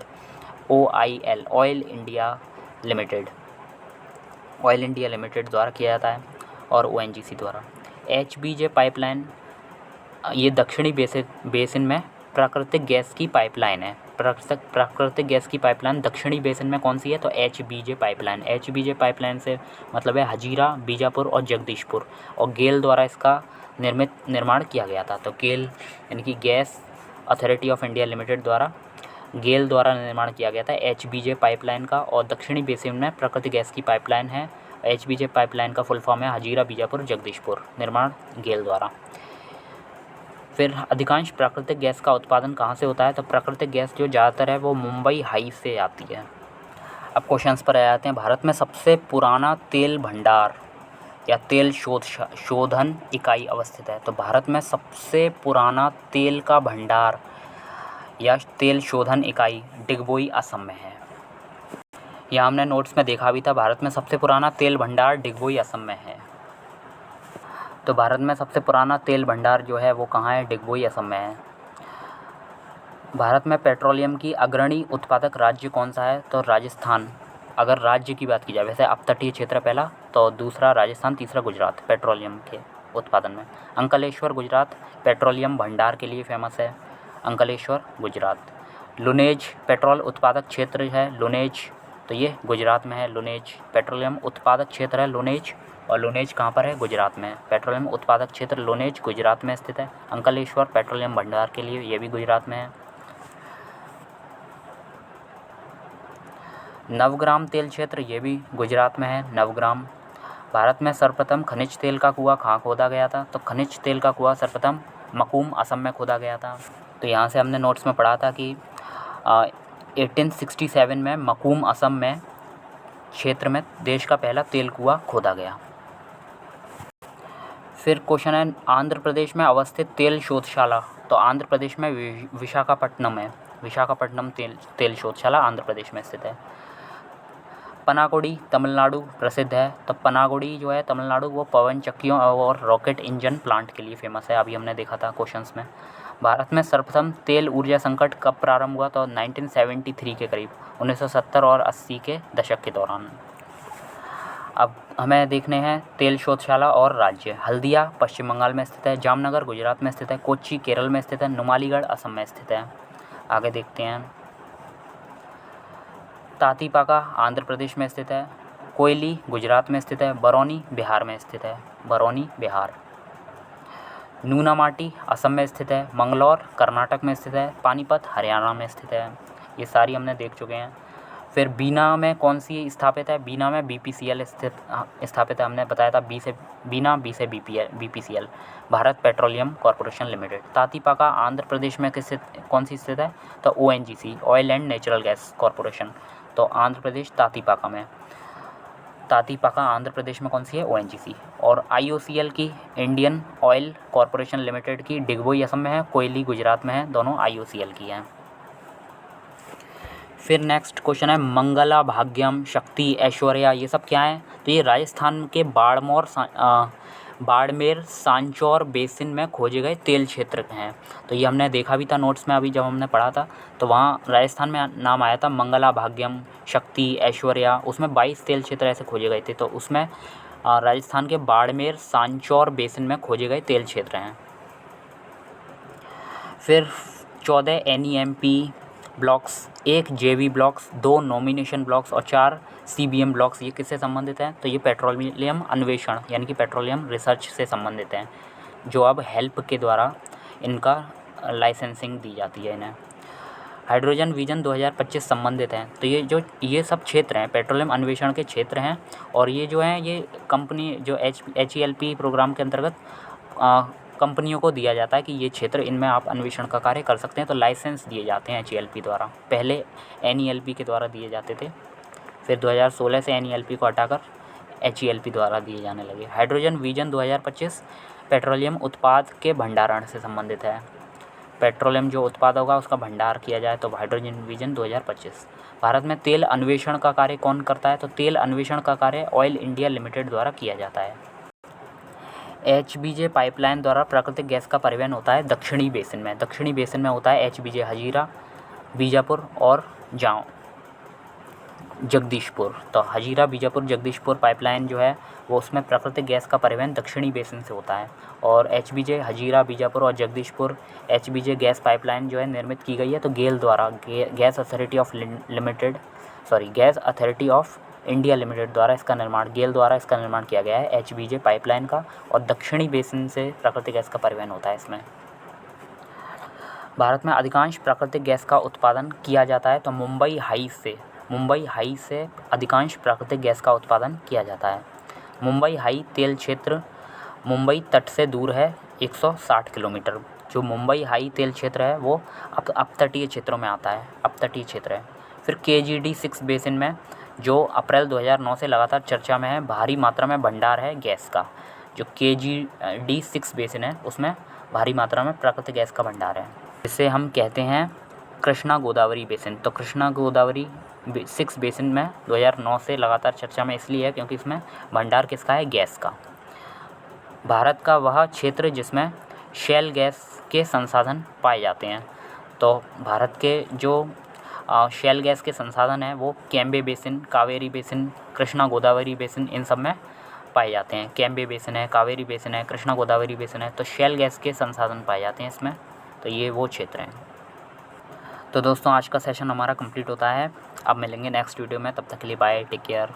[SPEAKER 1] OIL, oil India limited, oil India limited द्वारा किया जाता है। और ONGC द्वारा। HBJ पाइपलाइन ये दक्षिणी बेसिन में प्राकृतिक गैस की पाइपलाइन है। प्राकृतिक गैस की पाइपलाइन दक्षिणी बेसिन में कौन सी है? तो HBJ पाइपलाइन। HBJ पाइपलाइन से मतलब है हजीरा, बीजापुर और जगदीशपुर, और गेल द्वारा इसका निर्माण किया गया था। तो गेल यानी कि gas authority of India limited द्वारा, गेल द्वारा निर्माण किया गया था HBJ पाइपलाइन का। और दक्षिणी बेसिन में प्राकृतिक गैस की पाइपलाइन है। HBJ पाइपलाइन का फुल फॉर्म है हजीरा, बीजापुर, जगदीशपुर, निर्माण गेल द्वारा। फिर अधिकांश प्राकृतिक गैस का उत्पादन कहाँ से होता है? तो प्राकृतिक गैस जो ज़्यादातर है वो मुंबई हाई से आती है। अब क्वेश्चंस पर आ जाते हैं। भारत में सबसे पुराना तेल भंडार या तेल शोधन इकाई अवस्थित है। तो भारत में सबसे पुराना तेल का भंडार या तेल शोधन इकाई डिगबोई, असम में है। यह हमने नोट्स में देखा भी था। भारत में सबसे पुराना तेल भंडार डिगबोई, असम में है। तो भारत में सबसे पुराना तेल भंडार जो है वो कहाँ है? डिगबोई, असम में है। भारत में पेट्रोलियम की अग्रणी उत्पादक राज्य कौन सा है? तो राजस्थान। अगर राज्य की बात की जाए, वैसे अपतटीय क्षेत्र पहला, तो दूसरा राजस्थान, तीसरा गुजरात पेट्रोलियम के उत्पादन में। अंकलेश्वर गुजरात पेट्रोलियम भंडार के लिए फेमस है। अंकलेश्वर गुजरात। लुनेज पेट्रोल उत्पादक क्षेत्र है, लुनेज, तो ये गुजरात में है। लुनेज पेट्रोलियम उत्पादक क्षेत्र है लुनेज, और लुनेज कहाँ पर है? गुजरात में। पेट्रोलियम उत्पादक क्षेत्र लुनेज गुजरात में स्थित है। अंकलेश्वर पेट्रोलियम भंडार के लिए, ये भी गुजरात में है। नवग्राम तेल क्षेत्र, ये भी गुजरात में है, नवग्राम। भारत में सर्वप्रथम खनिज तेल का कुआं कहाँ खोदा गया था? तो खनिज तेल का कुआं सर्वप्रथम मकूम, असम में खोदा गया था। तो यहाँ से हमने नोट्स में पढ़ा था कि 1867 में मकूम, असम में क्षेत्र में देश का पहला तेल कुआं खोदा गया। फिर क्वेश्चन है, आंध्र प्रदेश में अवस्थित तेल शोधशाला। तो आंध्र प्रदेश में विशाखापट्टनम है। विशाखापट्टनम तेल शोधशाला आंध्र प्रदेश में स्थित है। पनागुड़ी तमिलनाडु प्रसिद्ध है। तो पनागुड़ी जो है तमिलनाडु, वो पवन चक्कियों और रॉकेट इंजन प्लांट के लिए फेमस है। अभी हमने देखा था क्वेश्चंस में। भारत में सर्वप्रथम तेल ऊर्जा संकट कब प्रारंभ हुआ? तो 1973 के करीब, 1970 और 80 के दशक के दौरान। अब हमें देखने हैं तेल शोधशाला और राज्य। हल्दिया पश्चिम बंगाल में स्थित है। जामनगर गुजरात में स्थित है। कोच्चि केरल में स्थित है। नुमालीगढ़ असम में स्थित है। आगे देखते हैं। तातीपाका आंध्र प्रदेश में स्थित है। कोयली गुजरात में स्थित है। बरौनी बिहार में स्थित है। बरौनी बिहार। नूनामाटी असम में स्थित है। मंगलौर कर्नाटक में स्थित है। पानीपत हरियाणा में स्थित है। ये सारी हमने देख चुके हैं। फिर बीना में कौन सी स्थापित है? बीना में BPCL स्थापित है। हमने बताया था बी से बीना, बी से BPCL, Bharat petroleum corporation limited. Tatipaka Andhra Pradesh में कौन सी स्थित है? तो ONGC, oil and natural gas corporation. तो आंध्र प्रदेश तातीपाका में। तातीपाका आंध्र प्रदेश में कौन सी है? ONGC। और IOCL की, इंडियन ऑयल कॉरपोरेशन लिमिटेड की, डिगबोई असम में है। कोयली गुजरात में है। दोनों IOCL की हैं। फिर नेक्स्ट क्वेश्चन है, मंगला, भाग्यम, शक्ति, ऐश्वर्या, ये सब क्या है? तो ये राजस्थान के बाड़मेर सांचौर बेसिन में खोजे गए तेल क्षेत्र हैं। तो ये हमने देखा भी था नोट्स में, अभी जब हमने पढ़ा था तो वहाँ राजस्थान में नाम आया था मंगला, भाग्यम, शक्ति, ऐश्वर्या। उसमें 22 तेल क्षेत्र ऐसे खोजे गए थे। तो उसमें राजस्थान के बाड़मेर सांचौर बेसिन में खोजे गए तेल क्षेत्र हैं। फिर 14 NEMP blocks, 1 JV blocks, 2 nomination blocks और 4 CBM ब्लॉक्स, ये किससे संबंधित हैं? तो ये पेट्रोलियम अन्वेषण यानी कि पेट्रोलियम रिसर्च से संबंधित हैं, जो अब हेल्प के द्वारा इनका लाइसेंसिंग दी जाती है इन्हें। हाइड्रोजन विजन 2025 संबंधित हैं। तो ये सब क्षेत्र हैं, पेट्रोलियम अन्वेषण के क्षेत्र हैं। और ये जो हैं, ये कंपनी जो HELP प्रोग्राम के अंतर्गत कंपनियों को दिया जाता है कि ये क्षेत्र, इनमें आप अन्वेषण का कार्य कर सकते हैं। तो लाइसेंस दिए जाते हैं HELP द्वारा। पहले NELP के द्वारा दिए जाते थे, फिर 2016 से NELP को हटाकर HELP द्वारा दिए जाने लगे। हाइड्रोजन विजन 2025 पेट्रोलियम उत्पाद के भंडारण से संबंधित है। पेट्रोलियम जो उत्पाद होगा उसका भंडार किया जाए, तो हाइड्रोजन विजन 2025। भारत में तेल अन्वेषण का कार्य कौन करता है? तो तेल अन्वेषण का कार्य ऑयल इंडिया लिमिटेड द्वारा किया जाता है। HBJ पाइपलाइन द्वारा प्राकृतिक गैस का परिवहन होता है दक्षिणी बेसिन में। दक्षिणी बेसिन में होता है HBJ, हजीरा, बीजापुर और जाओ। जगदीशपुर, तो हजीरा बीजापुर जगदीशपुर पाइपलाइन जो है वो उसमें प्राकृतिक गैस का परिवहन दक्षिणी बेसिन से होता है। और एचबीजे हजीरा बीजापुर और जगदीशपुर एचबीजे गैस पाइपलाइन जो है निर्मित की गई है तो गेल द्वारा, gas authority of India limited द्वारा इसका निर्माण, गेल द्वारा इसका निर्माण किया गया है एचबीजे पाइपलाइन का। और दक्षिणी बेसिन से प्राकृतिक गैस का परिवहन होता है इसमें। भारत में अधिकांश प्राकृतिक गैस का उत्पादन किया जाता है तो मुंबई हाई से अधिकांश प्राकृतिक गैस का उत्पादन किया जाता है। मुंबई हाई तेल क्षेत्र मुंबई तट से दूर है 160 किलोमीटर। जो मुंबई हाई तेल क्षेत्र है वो अपतटीय क्षेत्रों में आता है, अपतटीय क्षेत्र है। फिर KGD 6 बेसिन में जो अप्रैल 2009 से लगातार चर्चा में है, भारी मात्रा में भंडार है गैस का। जो KGD 6 बेसिन है उसमें भारी मात्रा में प्राकृतिक गैस का भंडार है, जिसे हम कहते हैं कृष्णा गोदावरी बेसिन। तो कृष्णा गोदावरी 6 बेसिन में 2009 से लगातार चर्चा में इसलिए है क्योंकि इसमें भंडार किसका है, गैस का। भारत का वह क्षेत्र जिसमें शेल गैस के संसाधन पाए जाते हैं। तो भारत के जो शेल गैस के संसाधन हैं वो Cambay basin, Kaveri basin, Krishna Godavari basin, इन सब में पाए जाते हैं। कैम्बे बेसिन है, कावेरी बेसिन है, कृष्णा गोदावरी बेसिन है, तो शेल गैस के संसाधन पाए जाते हैं इसमें। तो ये वो क्षेत्र हैं। तो दोस्तों आज का सेशन हमारा कंप्लीट होता है। अब मिलेंगे नेक्स्ट वीडियो में, तब तक के लिए बाय, टेक केयर।